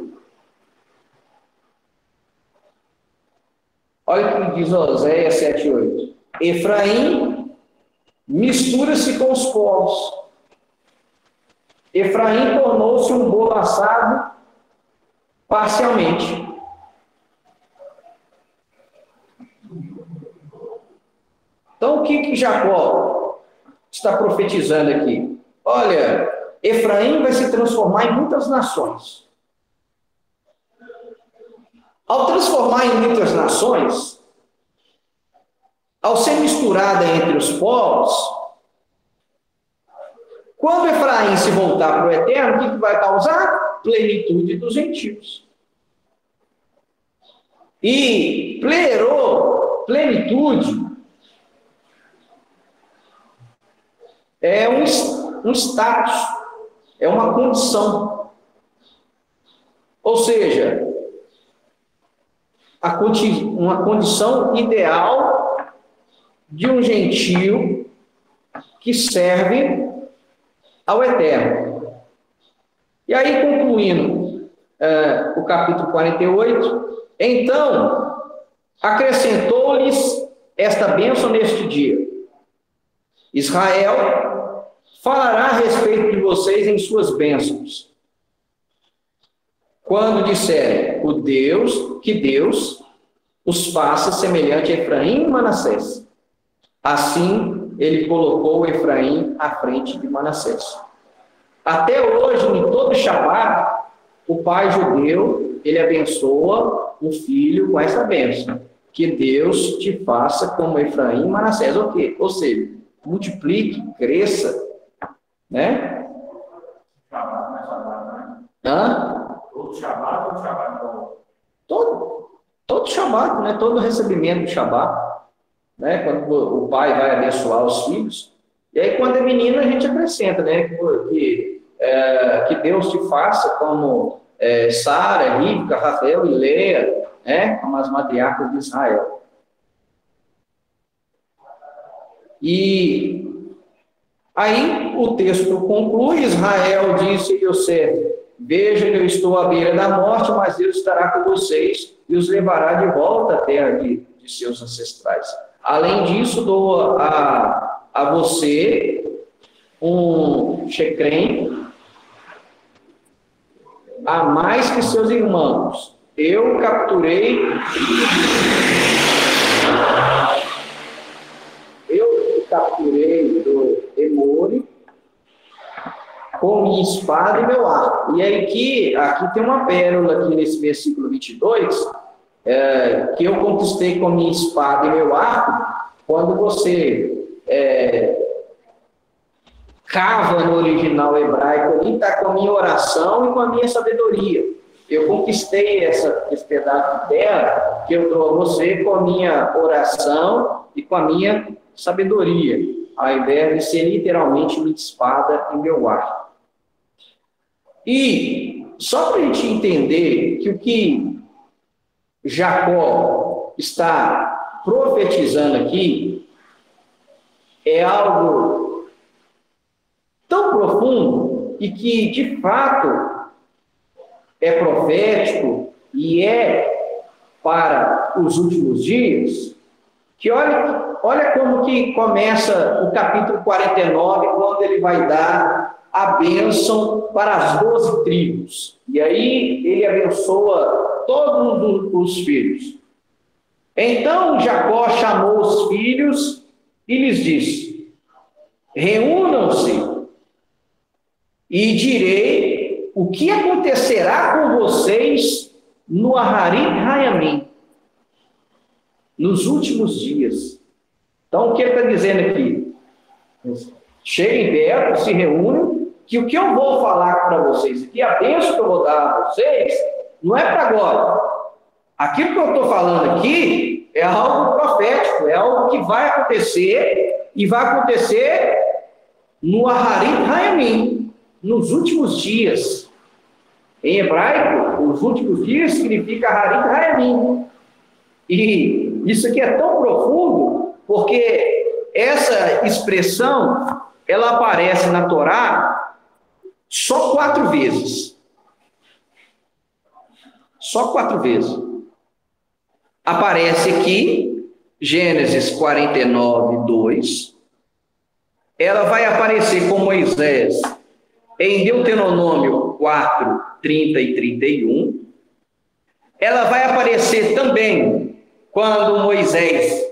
Olha o que diz Oséias 7, 8. Efraim mistura-se com os povos. Efraim tornou-se um bolo assado parcialmente. Então, o que Jacó está profetizando aqui? Olha, Efraim vai se transformar em muitas nações. Ao transformar em muitas nações, ao ser misturada entre os povos, quando Efraim se voltar para o Eterno, o que vai causar? Plenitude dos gentios. E plenitude, é um status, é uma condição. Ou seja, uma condição ideal de um gentio que serve ao Eterno. E aí, concluindo o capítulo 48, então acrescentou-lhes esta bênção neste dia: Israel falará a respeito de vocês em suas bênçãos, quando disserem que Deus os faça semelhante a Efraim e Manassés. Assim, ele colocou Efraim à frente de Manassés. Até hoje, em todo Shabat, o pai judeu, ele abençoa o filho com essa bênção: que Deus te faça como Efraim e Manassés. O quê? Ou seja, multiplique, cresça, né? Shabat, não é Shabat, né? Hã? Todo Shabat ou Shabat não? Todo Shabat, né? Todo recebimento do Shabat, né? Quando o pai vai abençoar os filhos. E aí, quando é menina, a gente acrescenta, né? Que Deus te faça como Sara, Ribca, Rafael e Leia, né? Como as matriarcas de Israel. E aí o texto conclui: Israel disse a Yosef: veja que eu estou à beira da morte, mas Deus estará com vocês e os levará de volta à terra de seus ancestrais. Além disso, dou a você um shechem a mais que seus irmãos. Eu capturei do Emori com minha espada e meu arco. E aí aqui tem uma pérola aqui nesse versículo 22, que eu conquistei com minha espada e meu arco. Quando você cava no original hebraico ali, está com a minha oração e com a minha sabedoria. Eu conquistei esse pedaço de terra que eu dou a você com a minha oração e com a minha sabedoria, ao invés de ser literalmente minha espada e meu arco. E só para a gente entender que o que Jacó está profetizando aqui é algo tão profundo e que, de fato, é profético e é para os últimos dias, que olha como que começa o capítulo 49, quando ele vai dar a bênção para as 12 tribos. E aí ele abençoa todos os filhos. Então Jacó chamou os filhos e lhes disse: reúnam-se e direi o que acontecerá com vocês no Aharit Hayamim, nos últimos dias. Então, o que ele está dizendo aqui? Cheguem perto, se reúnem, que o que eu vou falar para vocês aqui, a bênção que eu vou dar a vocês, não é para agora. Aquilo que eu estou falando aqui é algo profético, é algo que vai acontecer, e vai acontecer no Aharit Hayamim, nos últimos dias. Em hebraico, os últimos dias significa Harit Hayamim. E isso aqui é tão profundo, porque essa expressão, ela aparece na Torá só 4 vezes. Só 4 vezes. Aparece aqui, Gênesis 49, 2. Ela vai aparecer com Moisés em Deuteronômio 4, 30 e 31. Ela vai aparecer também quando Moisés,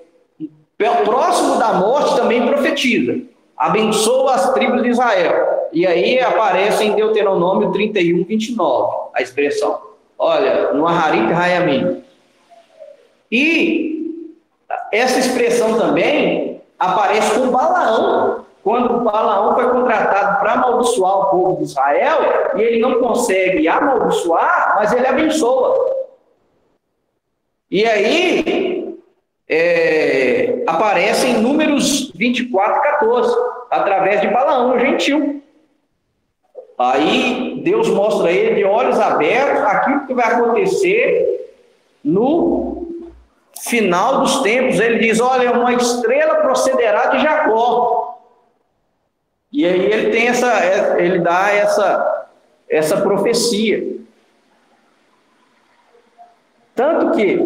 próximo da morte, também profetiza. Abençoa as tribos de Israel. E aí aparece em Deuteronômio 31, 29, a expressão. Olha, no Harit Hayamim. E essa expressão também aparece com Balaão, quando Balaão foi contratado para amaldiçoar o povo de Israel, e ele não consegue amaldiçoar, mas ele abençoa. E aí, aparece em Números 24, 14, através de Balaão, o gentil. Aí, Deus mostra a ele de olhos abertos aquilo que vai acontecer no final dos tempos. Ele diz, olha, uma estrela procederá de Jacó. E aí ele tem ele dá essa profecia. Tanto que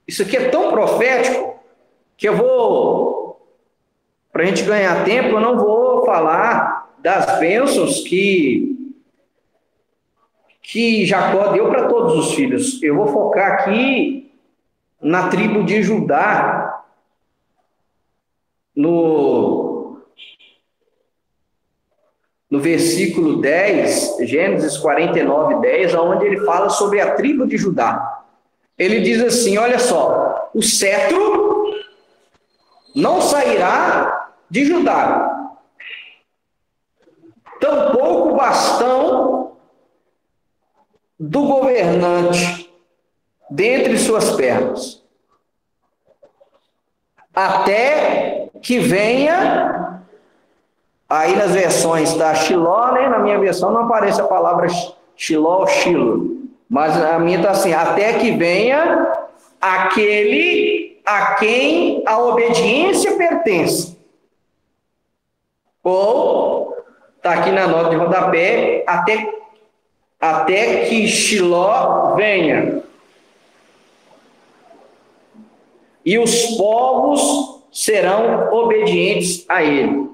isso aqui é tão profético que para a gente ganhar tempo, eu não vou falar das bênçãos que Jacó deu para todos os filhos. Eu vou focar aqui na tribo de Judá, no versículo 10, Gênesis 49, 10, onde ele fala sobre a tribo de Judá. Ele diz assim, olha só, o cetro não sairá de Judá, tampouco o bastão do governante dentre suas pernas, até que venha, aí nas versões da Shiló, né, na minha versão não aparece a palavra Shiló ou Shilo, mas a minha está assim, até que venha aquele a quem a obediência pertence. Ou, está aqui na nota de rodapé, até que Shiló venha. E os povos serão obedientes a ele.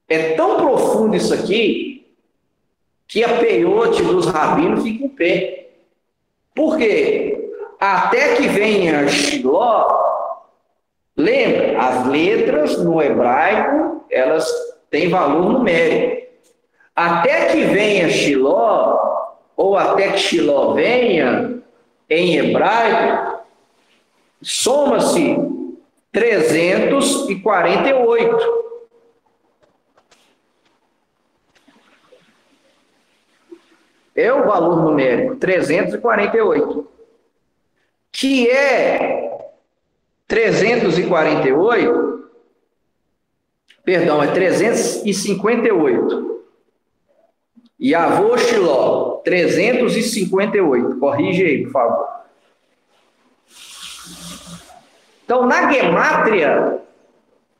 É tão profundo isso aqui, que a peiote dos rabinos fica em pé. Por quê? Até que venha Shiló, lembra, as letras no hebraico, elas têm valor numérico. Até que venha Shiló, ou até que Shiló venha, em hebraico, soma-se 348. É o valor numérico, 348. Que é 348, perdão, é 358. E avô Shiló, 358. Corrige aí, por favor. Então, na gemátria,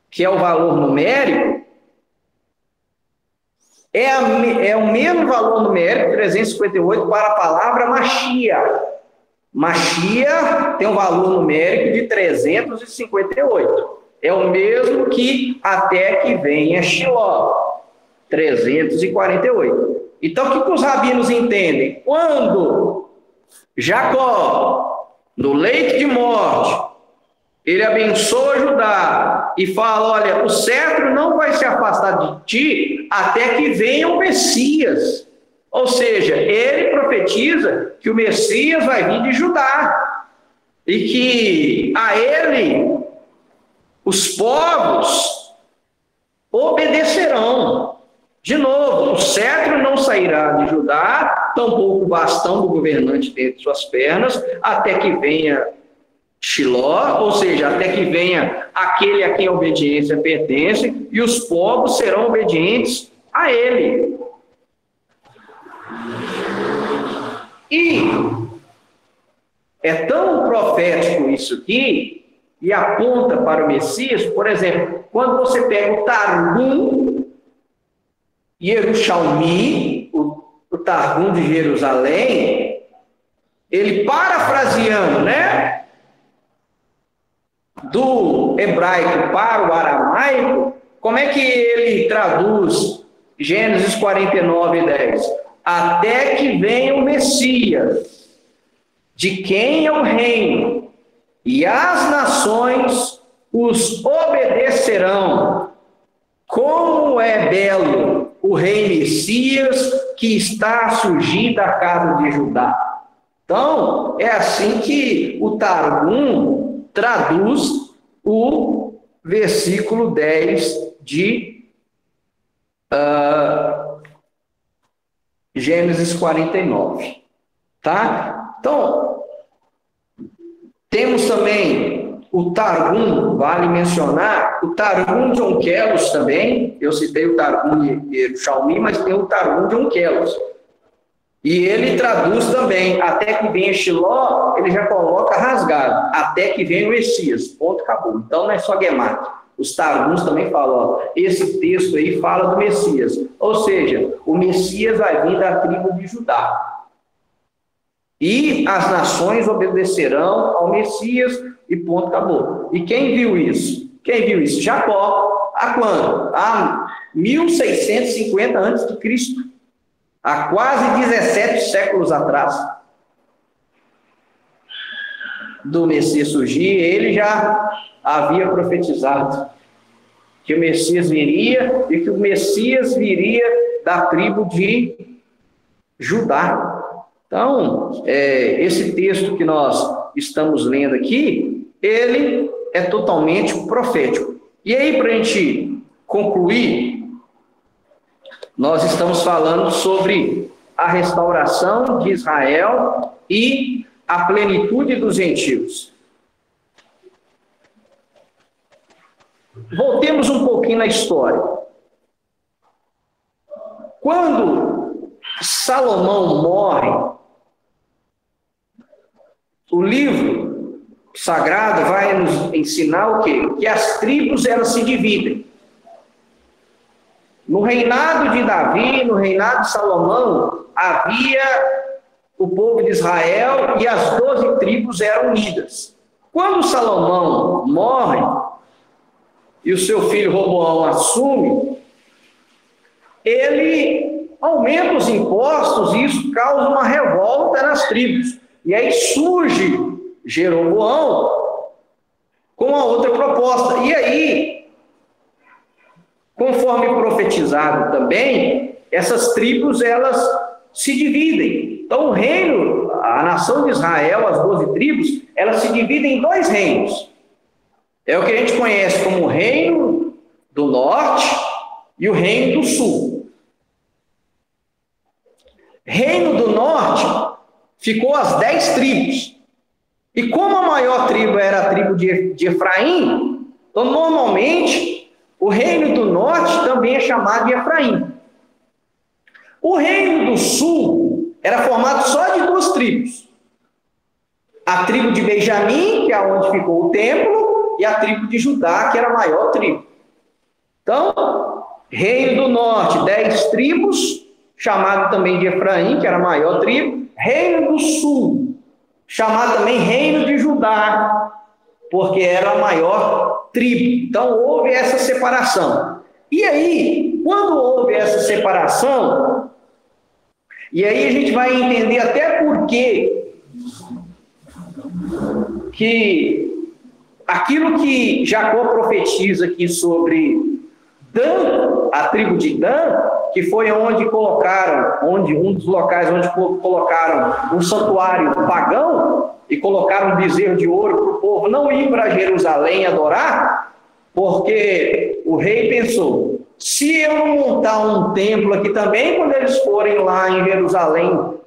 que é o valor numérico, é o mesmo valor numérico, 358, para a palavra Mashiach. Mashiach tem um valor numérico de 358. É o mesmo que até que venha Shiló, 348. Então, o que os rabinos entendem? Quando Jacó, no leito de morte, ele abençoa Judá e fala, olha, o cetro não vai se afastar de ti até que venha o Messias. Ou seja, ele profetiza que o Messias vai vir de Judá e que a ele os povos obedecerão. De novo, o cetro não sairá de Judá, tampouco o bastão do governante dentre suas pernas, até que venha Shiló, ou seja, até que venha aquele a quem a obediência pertence, e os povos serão obedientes a ele. E é tão profético isso aqui, e aponta para o Messias. Por exemplo, quando você pega o Targum Yerushalmi, o Targum de Jerusalém, ele, parafraseando, né, do hebraico para o aramaico, como é que ele traduz Gênesis 49:10? Até que venha o Messias, de quem é o reino, e as nações os obedecerão. Como é belo o rei Messias que está a surgir da casa de Judá. Então, é assim que o Targum traduz o versículo 10 de Gênesis 49. Tá? Então, temos também o Targum, vale mencionar, o Targum de Onkelos também. Eu citei o Targum de Yerushalmi, mas tem o Targum de Onkelos. E ele traduz também, até que venha Shiló, ele já coloca rasgado, até que venha o Messias, ponto, acabou. Então não é só Guemate. Os Targuns também falam, ó, esse texto aí fala do Messias. Ou seja, o Messias vai vir da tribo de Judá. E as nações obedecerão ao Messias e ponto, acabou. E quem viu isso? Quem viu isso? Jacó. Há quando? Há 1650 a.C., há quase 17 séculos atrás do Messias surgir. Ele já havia profetizado que o Messias viria e que o Messias viria da tribo de Judá. Então, esse texto que nós estamos lendo aqui, ele é totalmente profético. E aí, para a gente concluir, nós estamos falando sobre a restauração de Israel e a plenitude dos gentios. Voltemos um pouquinho na história. Quando Salomão morre, o livro sagrado vai nos ensinar o quê? Que as tribos elas se dividem. No reinado de Davi, no reinado de Salomão, havia o povo de Israel e as 12 tribos eram unidas. Quando Salomão morre e o seu filho Roboão assume, ele aumenta os impostos e isso causa uma revolta nas tribos. E aí surge Jeroboão com uma outra proposta. E aí, conforme profetizado também, essas tribos elas se dividem. Então o reino, a nação de Israel, as 12 tribos, elas se dividem em dois reinos. É o que a gente conhece como o reino do norte e o reino do sul. Reino do norte ficou as 10 tribos. E como a maior tribo era a tribo de Efraim, então normalmente o reino do norte também é chamado de Efraim. O reino do sul era formado só de 2 tribos. A tribo de Benjamim, que é onde ficou o templo, e a tribo de Judá, que era a maior tribo. Então, reino do norte, 10 tribos, chamado também de Efraim, que era a maior tribo. Reino do sul, chamado também reino de Judá, porque era a maior tribo. Então, houve essa separação. E aí, quando houve essa separação, e aí a gente vai entender até por que aquilo que Jacó profetiza aqui sobre Dan, a tribo de Dan, que foi onde um dos locais onde colocaram um santuário pagão e colocaram um bezerro de ouro para o povo não ir para Jerusalém adorar, porque o rei pensou, se eu não montar um templo aqui também, quando eles forem lá em Jerusalém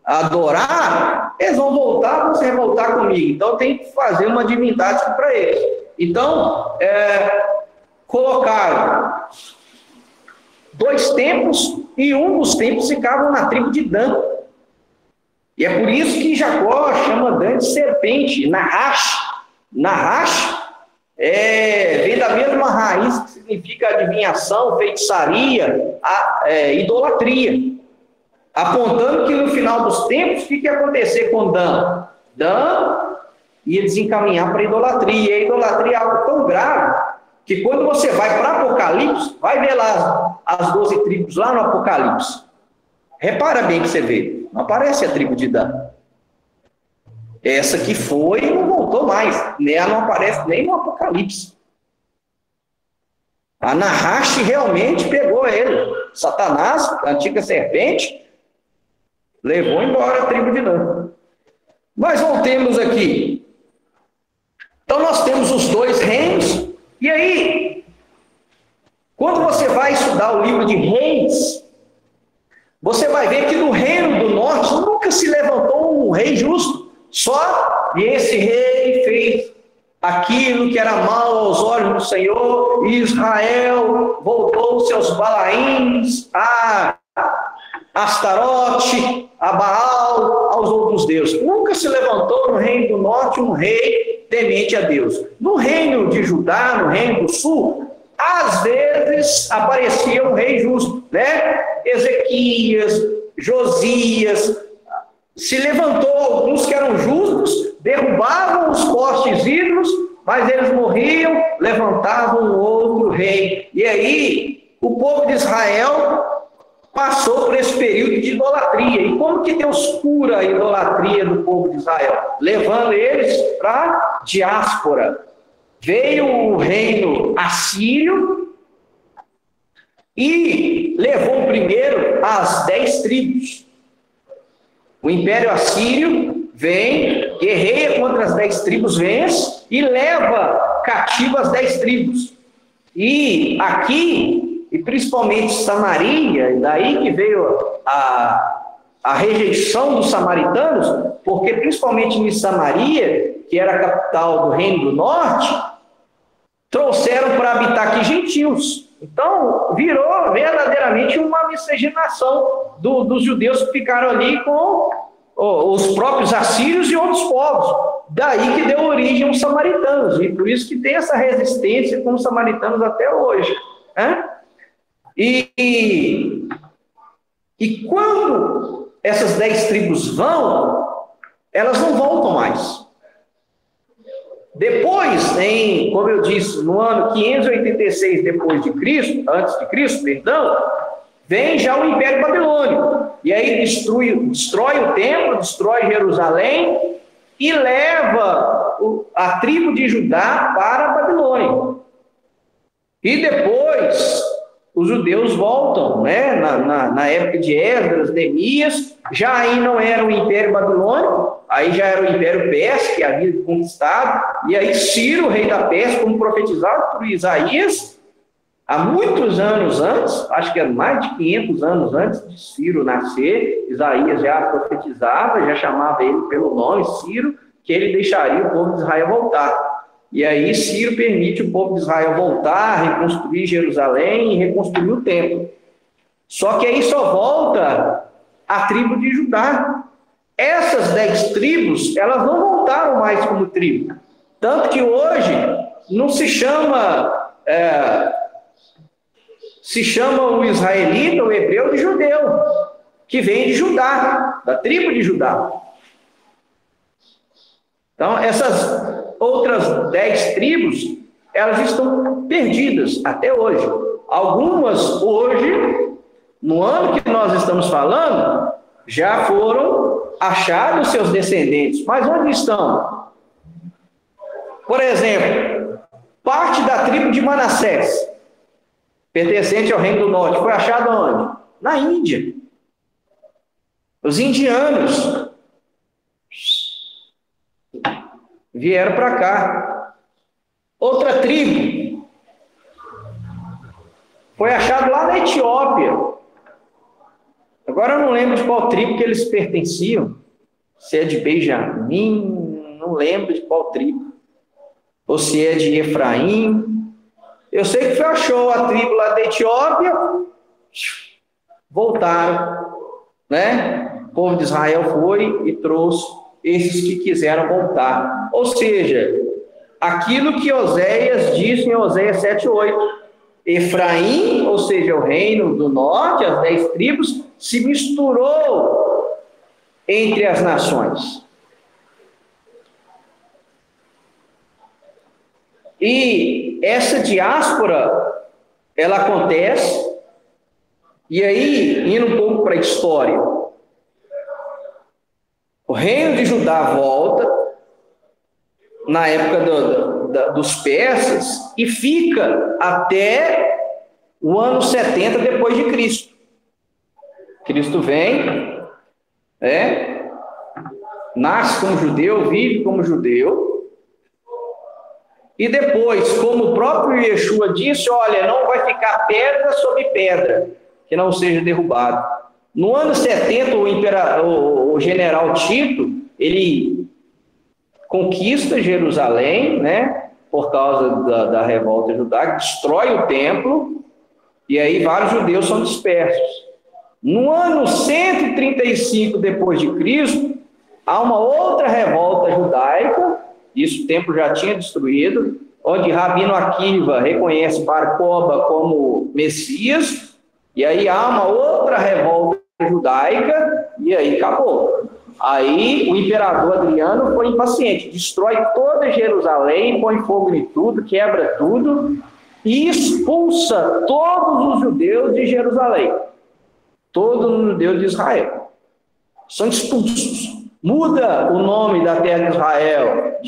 adorar, eles vão voltar, vão se revoltar comigo. Então tem que fazer uma divindade para eles. Então, colocaram 2 templos e um dos templos ficava na tribo de Dan. E é por isso que Jacó chama Dan de serpente, Nahash. Nahash vem da mesma raiz que significa adivinhação, feitiçaria, idolatria. Apontando que no final dos tempos, o que ia acontecer com Dan? Dan ia desencaminhar para a idolatria. E a idolatria é algo tão grave que quando você vai para Apocalipse, vai ver lá as 12 tribos lá no Apocalipse. Repara bem que você vê, não aparece a tribo de Dan. Essa que foi e não voltou mais. Ela não aparece nem no Apocalipse. A Nahash realmente pegou ele. Satanás, a antiga serpente, levou embora a tribo de Dan. Mas voltemos aqui. Então nós temos os 2 reinos. E aí, quando você vai estudar o livro de Reis, você vai ver que no reino do norte nunca se levantou um rei justo. Só esse rei fez aquilo que era mal aos olhos do Senhor, e Israel voltou-se aos Balaíns, a Astarote, a Baal, aos outros deuses. Nunca se levantou no reino do norte um rei temente a Deus. No reino de Judá, no reino do sul, às vezes aparecia um rei justo, né? Ezequias, Josias, se levantou alguns que eram justos, derrubavam os postes ídolos, mas eles morriam, levantavam um outro rei. E aí, o povo de Israel passou por esse período de idolatria. E como que Deus cura a idolatria do povo de Israel? Levando eles para a diáspora. Veio o reino assírio e levou primeiro as 10 tribos. O império assírio vem, guerreia contra as 10 tribos, vence e leva cativo as 10 tribos. E aqui, e principalmente Samaria, e daí que veio a rejeição dos samaritanos, porque principalmente em Samaria, que era a capital do Reino do Norte, trouxeram para habitar aqui gentios. Então, virou verdadeiramente uma miscigenação dos judeus que ficaram ali com os próprios assírios e outros povos. Daí que deu origem aos samaritanos, e por isso que tem essa resistência com os samaritanos até hoje, né? E quando essas 10 tribos vão, elas não voltam mais. Depois, como eu disse, no ano 586 depois de Cristo, antes de Cristo, perdão, vem já o Império Babilônico. E aí destrói o templo, destrói Jerusalém e leva a tribo de Judá para a Babilônia. E depois os judeus voltam, né? Na época de Esdras, Neemias, já aí não era o Império Babilônico, aí já era o Império Persa, que havia conquistado, e aí Ciro, rei da Pérsia, como profetizado por Isaías, há muitos anos antes, acho que é mais de 500 anos antes de Ciro nascer, Isaías já profetizava, já chamava ele pelo nome, Ciro, que ele deixaria o povo de Israel voltar. E aí Ciro permite o povo de Israel voltar, reconstruir Jerusalém e reconstruir o templo. Só que aí só volta a tribo de Judá. Essas 10 tribos, elas não voltaram mais como tribo. Tanto que hoje não se chama... se chama o israelita, o hebreu, de judeu, que vem de Judá, da tribo de Judá. Então, essas outras 10 tribos, elas estão perdidas até hoje. Algumas hoje, no ano que nós estamos falando, já foram achados seus descendentes. Mas onde estão? Por exemplo, parte da tribo de Manassés, pertencente ao Reino do Norte, foi achado onde? Na Índia. Os indianos vieram para cá. Outra tribo foi achado lá na Etiópia. Agora eu não lembro de qual tribo que eles pertenciam, se é de Benjamim, não lembro de qual tribo, ou se é de Efraim. Eu sei que fechou a tribo lá da Etiópia, voltaram, né? O povo de Israel foi e trouxe esses que quiseram voltar. Ou seja, aquilo que Oséias disse em Oséias 7:8, Efraim, ou seja, o reino do norte, as 10 tribos, se misturou entre as nações. E essa diáspora, ela acontece, e aí, indo um pouco para a história, o reino de Judá volta, na época dos persas, e fica até o ano 70 depois de Cristo. Cristo vem, nasce como judeu, vive como judeu, e depois, como o próprio Yeshua disse, olha, não vai ficar pedra sobre pedra, que não seja derrubado. No ano 70, o general Tito, ele conquista Jerusalém, né, por causa da revolta judaica, destrói o templo, e aí vários judeus são dispersos. No ano 135 depois de Cristo, há uma outra revolta judaica, isso o templo já tinha destruído, onde Rabino Akiva reconhece Bar Koba como Messias, e aí há uma outra revolta judaica, e aí acabou. Aí o imperador Adriano foi impaciente, destrói toda Jerusalém, põe fogo em tudo, quebra tudo, e expulsa todos os judeus de Jerusalém. Todos os judeus de Israel são expulsos. Muda o nome da terra de Israel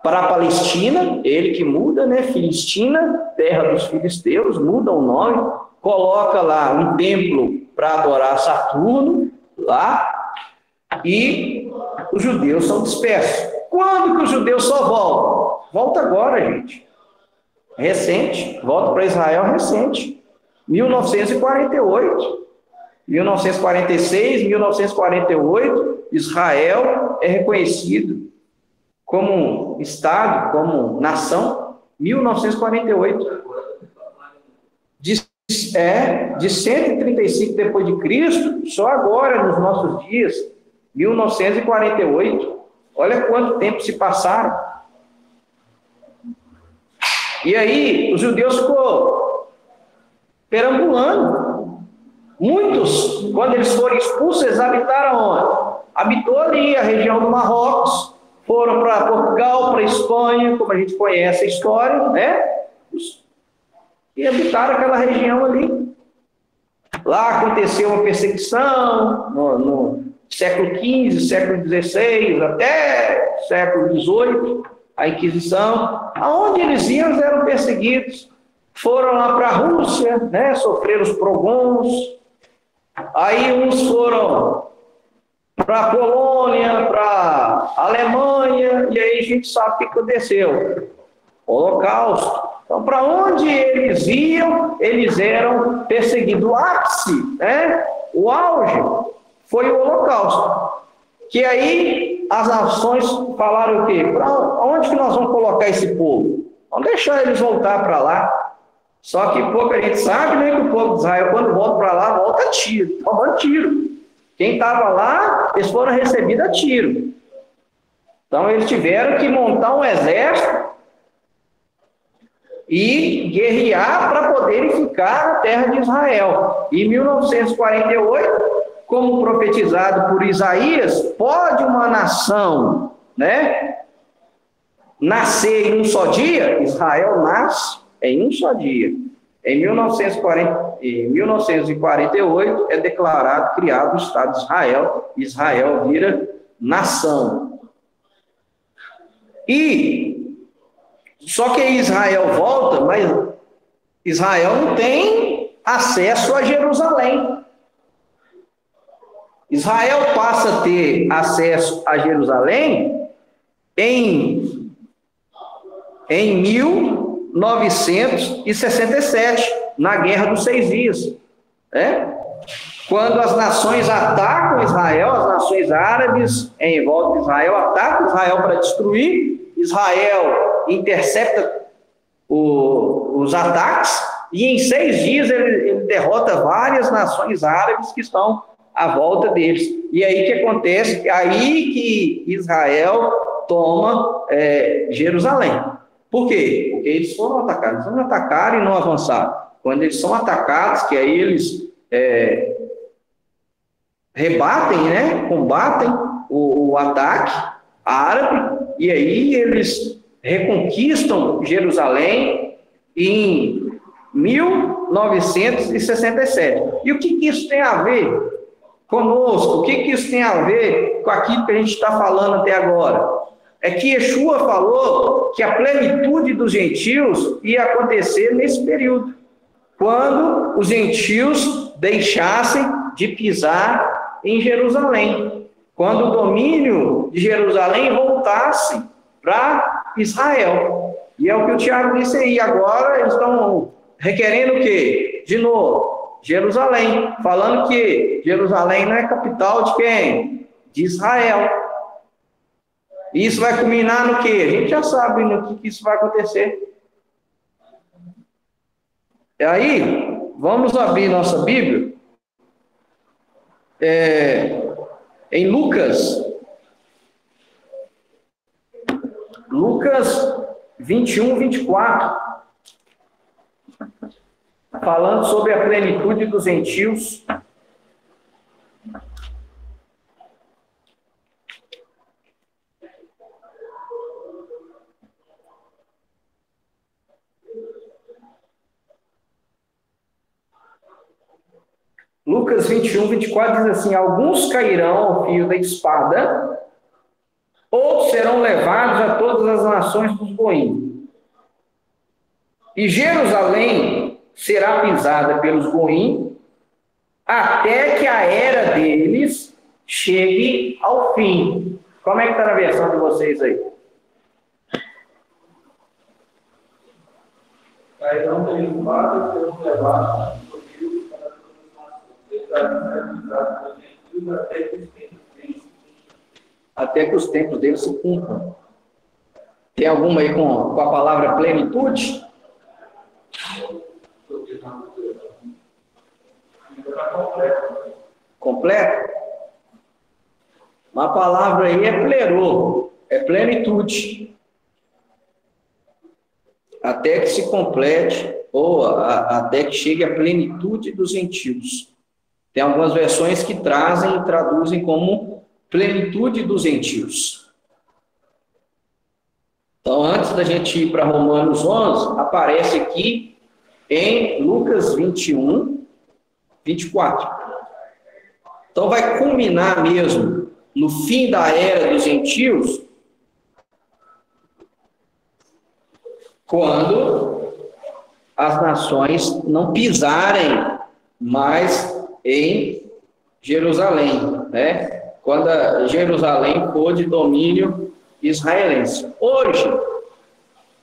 para a Palestina, ele que muda, né? Filistina, terra dos filisteus, muda o nome, coloca lá um templo para adorar Saturno, lá, e os judeus são dispersos. Quando que os judeus só voltam? Volta agora, gente. Recente, volta para Israel recente. 1948. 1946, 1948, Israel é reconhecido como Estado, como nação, 1948. De 135 depois de Cristo, só agora, nos nossos dias, 1948. Olha quanto tempo se passaram. E aí, os judeus ficou perambulando. Muitos, quando eles foram expulsos, eles habitaram onde? Habitou ali a região do Marrocos, foram para Portugal, para a Espanha, como a gente conhece a história, né? E habitaram aquela região ali. Lá aconteceu uma perseguição no século XV, século XVI, até século XVIII, a Inquisição. Aonde eles iam, eles eram perseguidos. Foram lá para a Rússia, né? Sofreram os pogroms. Aí uns foram para a Polônia, para a Alemanha, e aí a gente sabe o que aconteceu. Holocausto. Então, para onde eles iam, eles eram perseguidos. O ápice, né? O auge foi o Holocausto. Que aí as nações falaram o quê? Para onde que nós vamos colocar esse povo? Vamos deixar eles voltar para lá. Só que pouca gente sabe, né, que o povo de Israel, quando volta para lá, volta a tiro, tomando tiro. Quem estava lá, eles foram recebidos a tiro. Então, eles tiveram que montar um exército e guerrear para poderem ficar na terra de Israel. Em 1948, como profetizado por Isaías, pode uma nação, né, nascer em um só dia? Israel nasce em um só dia. Em 1948 é declarado, criado o Estado de Israel. Israel vira nação. E só que Israel volta, mas Israel não tem acesso a Jerusalém. Israel passa a ter acesso a Jerusalém em 1967, na Guerra dos 6 Dias. quando as nações atacam Israel, as nações árabes em volta de Israel atacam Israel para destruir, Israel intercepta os ataques, e em 6 dias ele derrota várias nações árabes que estão à volta deles. E aí o que acontece? Aí que Israel toma Jerusalém. Por quê? Porque eles foram atacados. Eles não atacaram e não avançaram. Quando eles são atacados, que aí eles rebatem, né? Combatem o ataque árabe, e aí eles reconquistam Jerusalém em 1967. E o que isso tem a ver conosco? O que isso tem a ver com aquilo que a gente está falando até agora? É que Yeshua falou que a plenitude dos gentios ia acontecer nesse período, quando os gentios deixassem de pisar em Jerusalém, quando o domínio de Jerusalém voltasse para Israel. E é o que o Tiago disse aí. Agora eles estão requerendo o quê? De novo, Jerusalém, falando que Jerusalém não é capital de quem? De Israel. E isso vai culminar no quê? A gente já sabe no que isso vai acontecer. E aí, vamos abrir nossa Bíblia em Lucas 21, 24, falando sobre a plenitude dos gentios. Lucas 21, 24 diz assim: alguns cairão ao fio da espada, outros serão levados a todas as nações dos goim. E Jerusalém será pisada pelos goim, até que a era deles chegue ao fim. Como é que está na versão de vocês aí? Cairão pelos espada, serão levados até que os tempos deles se cumpram. Tem alguma aí com a palavra plenitude? Completo? Uma palavra aí é plerô, é plenitude. Até que se complete, ou até que chegue a plenitude dos gentios. Tem algumas versões que trazem e traduzem como plenitude dos gentios. Então, antes da gente ir para Romanos 11, aparece aqui em Lucas 21, 24. Então, vai culminar mesmo no fim da era dos gentios, quando as nações não pisarem mais em Jerusalém, né? Quando Jerusalém for de domínio israelense. Hoje,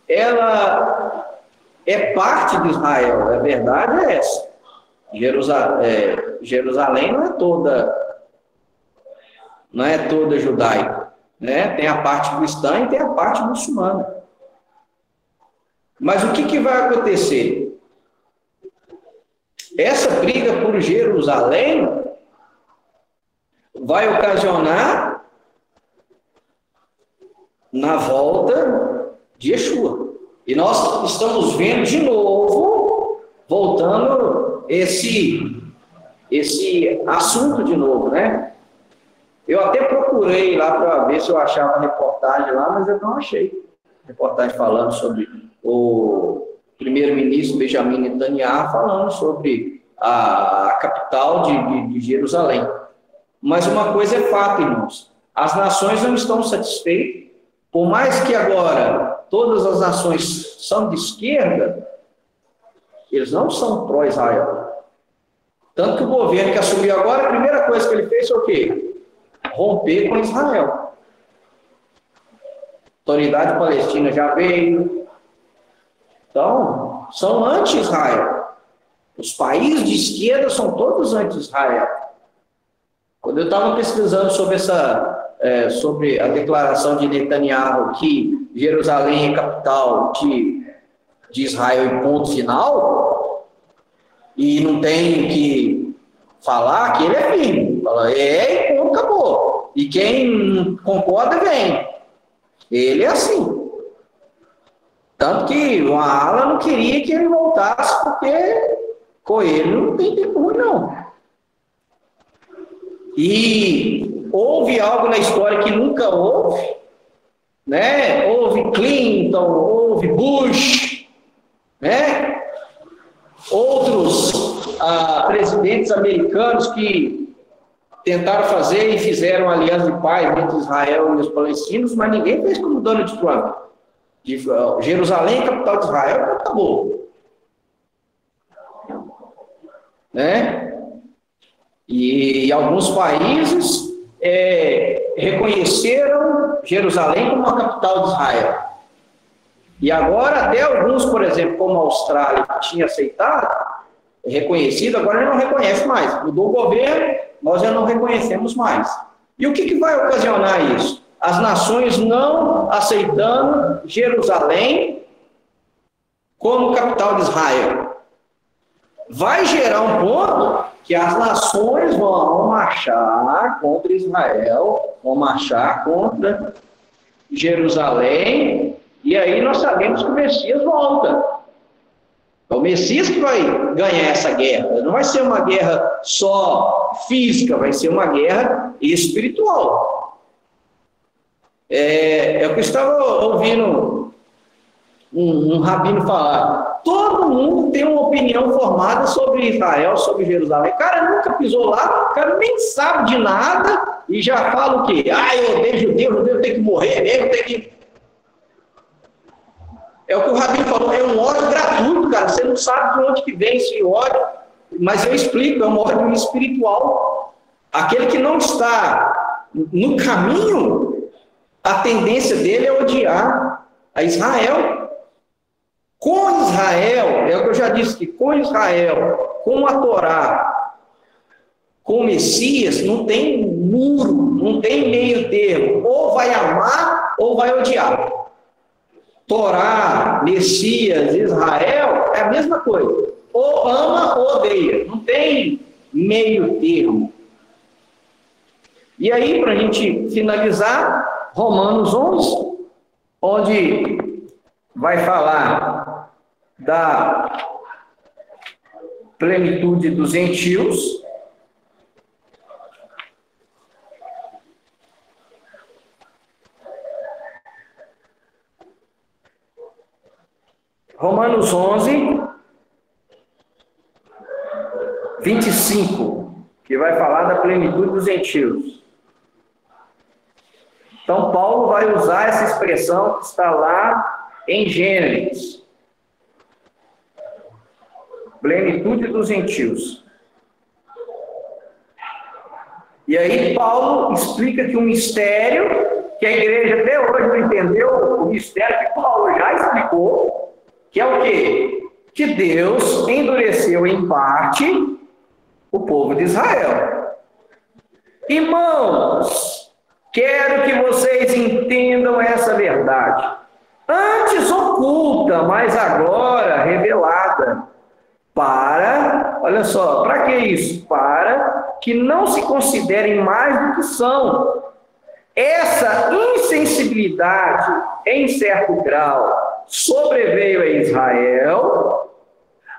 ela é parte de Israel, a verdade é essa. Jerusalém não é toda judaica, né? Tem a parte cristã e tem a parte muçulmana. Mas o que vai acontecer? Essa briga por Jerusalém vai ocasionar na volta de Yeshua. E nós estamos vendo de novo, voltando esse assunto de novo, né? Eu até procurei lá para ver se eu achava a reportagem lá, mas eu não achei. Reportagem falando sobre o primeiro-ministro Benjamin Netanyahu, falando sobre a capital de Jerusalém. Mas uma coisa é fato, irmãos. As nações não estão satisfeitas. Por mais que agora todas as nações são de esquerda, eles não são pró-Israel. Tanto que o governo que assumiu agora, a primeira coisa que ele fez foi o quê? Romper com Israel. A autoridade palestina já veio. Então, são anti-Israel. Os países de esquerda são todos anti-Israel. Quando eu estava pesquisando sobre a declaração de Netanyahu que Jerusalém é capital de Israel e ponto final, e não tem que falar que ele é firme. Fala, e ponto, acabou. E quem não concorda, vem. Ele é assim. Tanto que o ala não queria que ele voltasse, porque com ele não tem tempo ruim, não. E houve algo na história que nunca houve, né? Houve Clinton, houve Bush, né? Outros presidentes americanos que tentaram fazer e fizeram aliança de paz entre Israel e os palestinos, mas ninguém fez como Donald Trump. Jerusalém, capital de Israel, acabou. Né? E alguns países reconheceram Jerusalém como a capital de Israel. E agora até alguns, por exemplo, como a Austrália, que tinha aceitado, reconhecido, agora já não reconhece mais. Mudou o governo, nós já não reconhecemos mais. E o que vai ocasionar isso? As nações não aceitando Jerusalém como capital de Israel. Vai gerar um ponto que as nações vão marchar contra Israel, vão marchar contra Jerusalém, e aí nós sabemos que o Messias volta. É o Messias que vai ganhar essa guerra. Não vai ser uma guerra só física, vai ser uma guerra espiritual. É o que eu estava ouvindo um rabino falar. Todo mundo tem uma opinião formada sobre Israel, sobre Jerusalém. O cara nunca pisou lá, o cara nem sabe de nada e já fala o quê? Eu odeio judeu tem que morrer mesmo, tem que... É o que o rabino falou, é um ódio gratuito, cara. Você não sabe de onde que vem esse ódio, mas eu explico, é um ódio espiritual. Aquele que não está no caminho, a tendência dele é odiar a Israel. Com Israel, é o que eu já disse, que com Israel, com a Torá, com o Messias, não tem muro, não tem meio termo. Ou vai amar, ou vai odiar. Torá, Messias, Israel, é a mesma coisa. Ou ama ou odeia. Não tem meio termo. E aí, para a gente finalizar, Romanos 11, onde vai falar da plenitude dos gentios. Romanos 11, 25, que vai falar da plenitude dos gentios. Então, Paulo vai usar essa expressão que está lá em Gênesis. Plenitude dos gentios. E aí Paulo explica que o mistério, que a igreja até hoje não entendeu, o mistério que Paulo já explicou, que é o quê? Que Deus endureceu em parte o povo de Israel. Irmãos, quero que vocês entendam essa verdade. Antes oculta, mas agora revelada. Olha só, para que isso? Para que não se considerem mais do que são. Essa insensibilidade, em certo grau, sobreveio a Israel,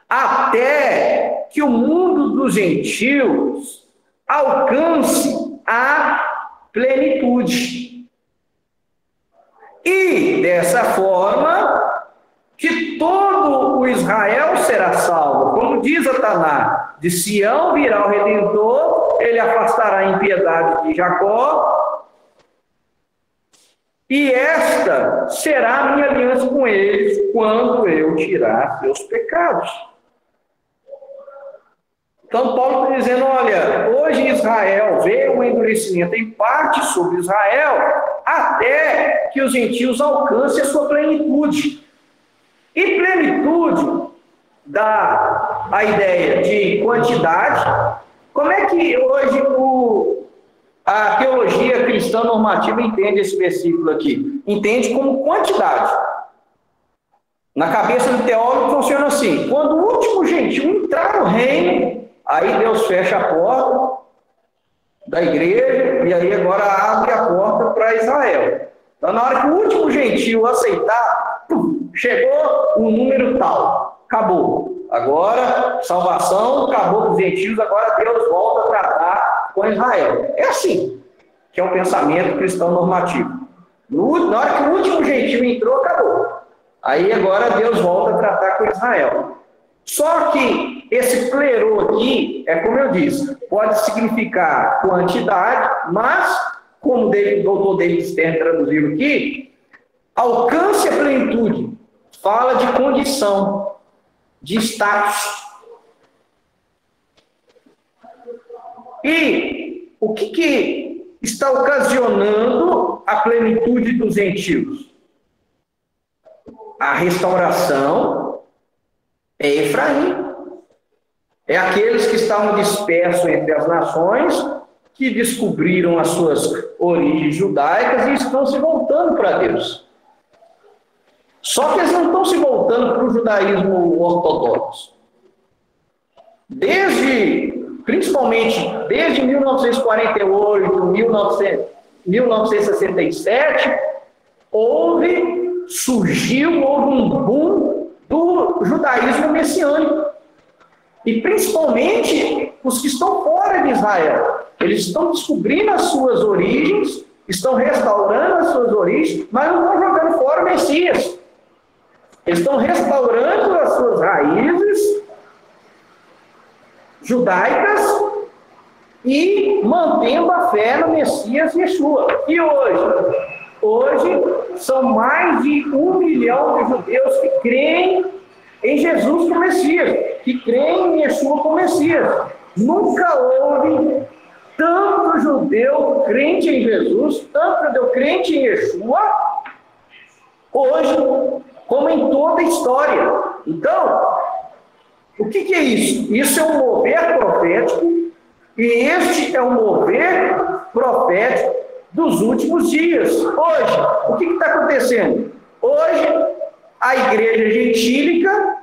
até que o mundo dos gentios alcance a plenitude. E, dessa forma, que todo o Israel será salvo. Como diz a Taná, de Sião virá o Redentor, ele afastará a impiedade de Jacó, e esta será a minha aliança com eles, quando eu tirar seus pecados. Então, Paulo está dizendo, olha, hoje Israel vê um endurecimento em parte sobre Israel, até que os gentios alcancem a sua plenitude. E plenitude da a ideia de quantidade. Como é que hoje a teologia cristã normativa entende esse versículo aqui? Entende como quantidade. Na cabeça do teólogo funciona assim: quando o último gentil entrar no reino, aí Deus fecha a porta da igreja e aí agora abre a porta para Israel. Então, na hora que o último gentil aceitar, chegou um número tal, acabou. Agora, salvação, acabou com os gentios, agora Deus volta a tratar com Israel. É assim que é o pensamento cristão normativo. Na hora que o último gentil entrou, acabou. Aí agora Deus volta a tratar com Israel. Só que esse plerô aqui, é como eu disse, pode significar quantidade, mas, como o doutor David Stern traduziu aqui, alcance a plenitude. Fala de condição, de status. E o que está ocasionando a plenitude dos gentios? A restauração é Efraim. É aqueles que estavam dispersos entre as nações, que descobriram as suas origens judaicas e estão se voltando para Deus. Só que eles não estão se voltando para o judaísmo ortodoxo. Principalmente desde 1948, 1967, surgiu um boom do judaísmo messiânico. E principalmente os que estão fora de Israel. Eles estão descobrindo as suas origens, estão restaurando as suas origens, mas não estão jogando fora o Messias. Eles estão restaurando as suas raízes judaicas e mantendo a fé no Messias Yeshua. E hoje são mais de 1 milhão de judeus que creem em Jesus como Messias, que creem em Yeshua como Messias. Nunca houve tanto judeu crente em Jesus, tanto judeu crente em Yeshua, hoje, como em toda a história. Então, o que é isso? Isso é um mover profético, e este é um mover profético dos últimos dias. Hoje, o que está acontecendo? Hoje, a igreja gentílica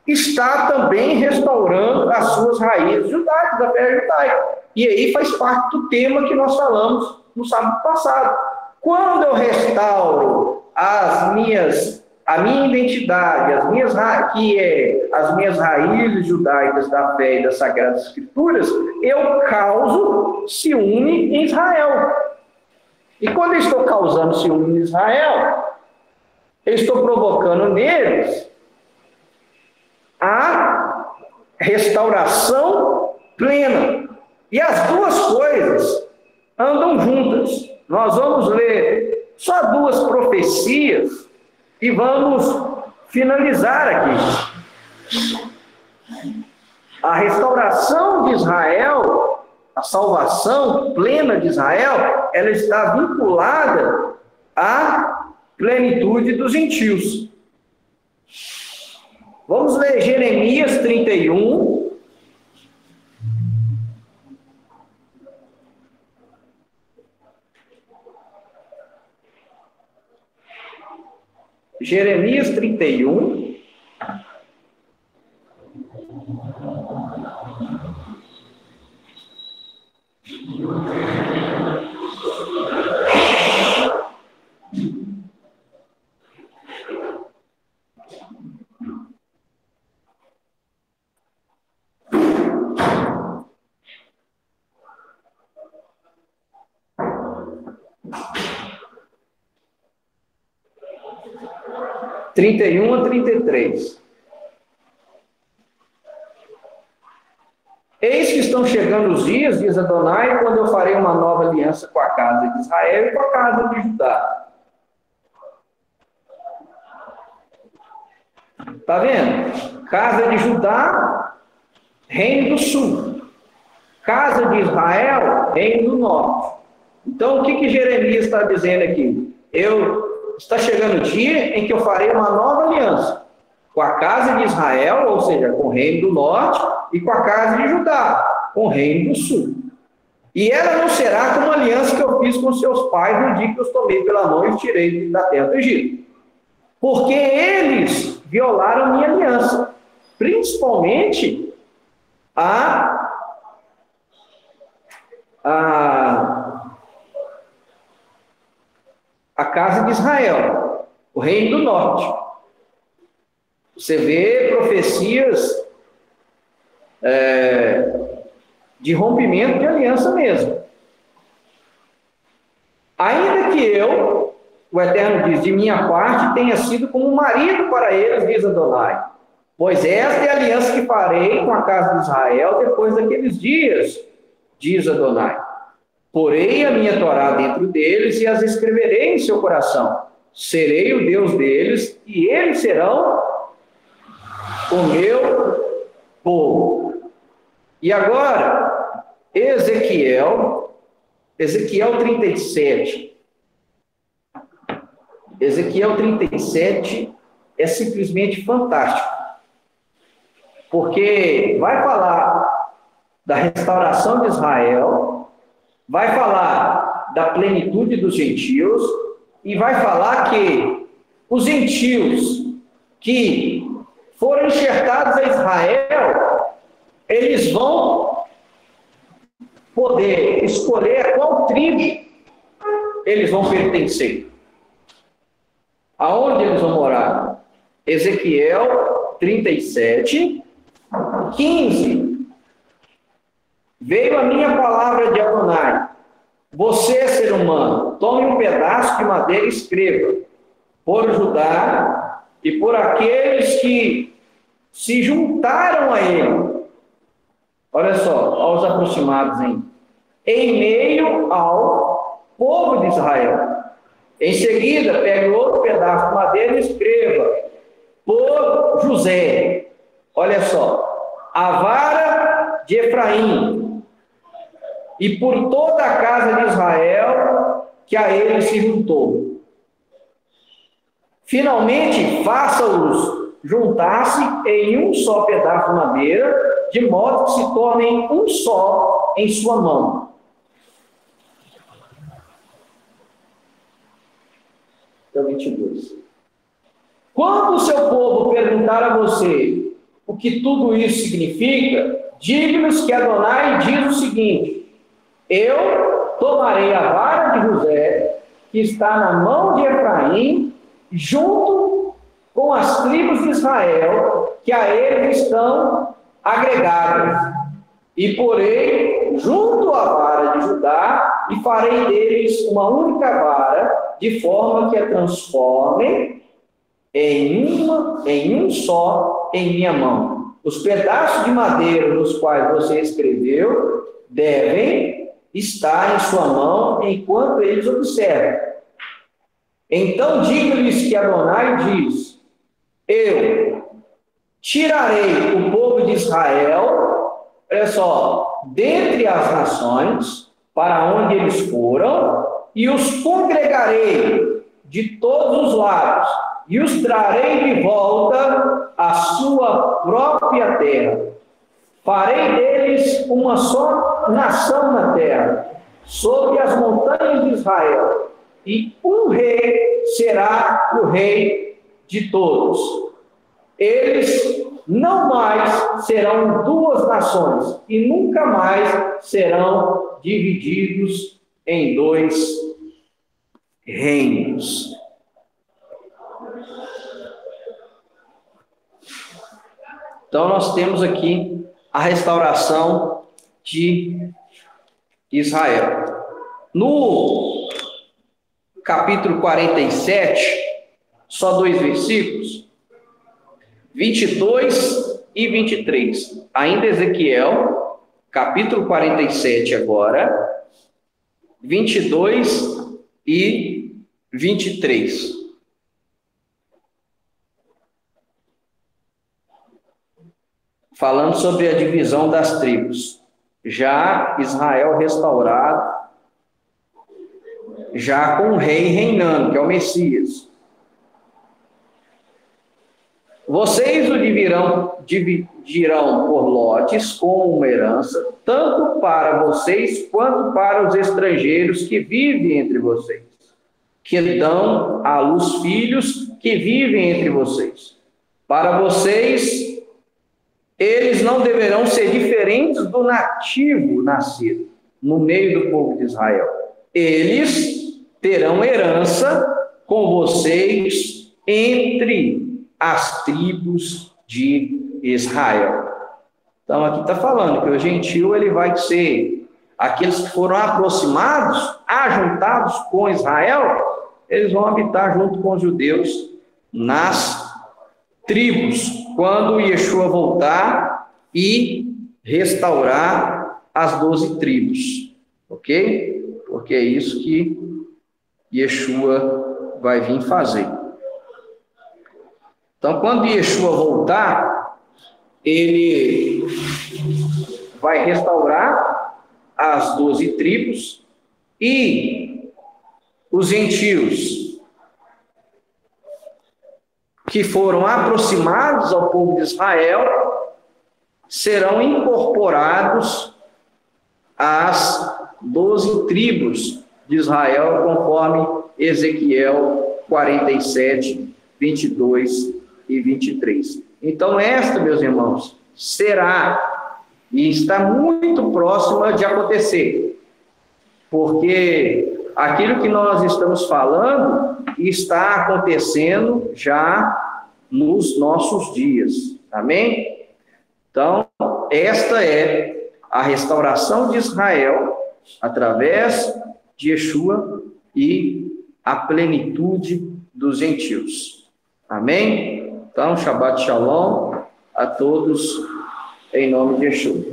está também restaurando as suas raízes judaicas, da fé judaica. E aí faz parte do tema que nós falamos no sábado passado. Quando eu restauro a minha identidade, as minhas raízes judaicas da fé e das Sagradas Escrituras, eu causo ciúme em Israel. E quando eu estou causando ciúme em Israel, eu estou provocando neles a restauração plena. E as duas coisas andam juntas. Nós vamos ler só 2 profecias e vamos finalizar aqui. A restauração de Israel, a salvação plena de Israel, ela está vinculada à plenitude dos gentios. Vamos ler Jeremias 31. Jeremias 31. a 33. Eis que estão chegando os dias, diz Adonai, quando eu farei uma nova aliança com a casa de Israel e com a casa de Judá. Está vendo? Casa de Judá, reino do sul. Casa de Israel, reino do norte. Então, o que Jeremias está dizendo aqui? Está chegando o dia em que eu farei uma nova aliança. com a casa de Israel, ou seja, com o reino do norte, e com a casa de Judá, com o reino do sul. E ela não será como a aliança que eu fiz com seus pais no dia que os tomei pela mão e os tirei da terra do Egito. Porque eles violaram minha aliança, principalmente a casa de Israel, o reino do norte. Você vê profecias de rompimento de aliança mesmo. Ainda que eu, o Eterno diz, de minha parte, tenha sido como marido para eles, diz Adonai. Pois esta é a aliança que farei com a casa de Israel depois daqueles dias, diz Adonai. Porei a minha Torá dentro deles e as escreverei em seu coração. Serei o Deus deles e eles serão o meu povo. E agora, Ezequiel 37. Ezequiel 37 é simplesmente fantástico. Porque vai falar da restauração de Israel, vai falar da plenitude dos gentios, e vai falar que os gentios que foram enxertados a Israel, eles vão poder escolher a qual tribo eles vão pertencer. Aonde eles vão morar? Ezequiel 37, 15. Veio a minha palavra de Adonai. Você, ser humano, tome um pedaço de madeira e escreva, por Judá e por aqueles que se juntaram a ele. Olha só, aos aproximados em meio ao povo de Israel. Em seguida, pegue outro pedaço de madeira e escreva, por José. Olha só, a vara de Efraim, e por toda a casa de Israel que a ele se juntou. Finalmente, faça-os juntar-se em um só pedaço de madeira, de modo que se tornem um só em sua mão. Então, 22. Quando o seu povo perguntar a você o que tudo isso significa, diga-lhes que Adonai diz o seguinte: eu tomarei a vara de José, que está na mão de Efraim, junto com as tribos de Israel, que a ele estão agregadas, e porei junto à vara de Judá, e farei deles uma única vara, de forma que a transformem em um só em minha mão. Os pedaços de madeira nos quais você escreveu devem estar em sua mão enquanto eles observam. Então diga-lhes que Adonai diz: eu tirarei o povo de Israel, olha só, dentre as nações, para onde eles foram, e os congregarei de todos os lados, e os trarei de volta à sua própria terra. Farei deles uma só nação na terra, sobre as montanhas de Israel, e um rei será o rei de todos. Eles não mais serão duas nações, e nunca mais serão divididos em dois reinos. Então, nós temos aqui a restauração de Israel. No capítulo 47, só 2 versículos, 22 e 23. Ainda Ezequiel, capítulo 47 agora, 22 e 23. Falando sobre a divisão das tribos. Já Israel restaurado, já com o rei reinando, que é o Messias. Vocês o dividirão por lotes como uma herança, tanto para vocês quanto para os estrangeiros que vivem entre vocês, que dão à luz filhos que vivem entre vocês. Para vocês, eles não deverão ser diferentes do nativo nascido no meio do povo de Israel. Eles terão herança com vocês entre as tribos de Israel. Então aqui está falando que o gentil ele vai ser aqueles que foram aproximados, ajuntados com Israel, eles vão habitar junto com os judeus nas tribos, quando Yeshua voltar e restaurar as 12 tribos, ok? Porque é isso que Yeshua vai vir fazer. Então, quando Yeshua voltar, ele vai restaurar as 12 tribos e os gentios que foram aproximados ao povo de Israel serão incorporados às 12 tribos de Israel, conforme Ezequiel 47, 22 e 23. Então, esta, meus irmãos, será e está muito próxima de acontecer, porque aquilo que nós estamos falando está acontecendo já nos nossos dias. Amém? Então, esta é a restauração de Israel através de Yeshua e a plenitude dos gentios. Amém? Então, Shabbat Shalom a todos, em nome de Yeshua.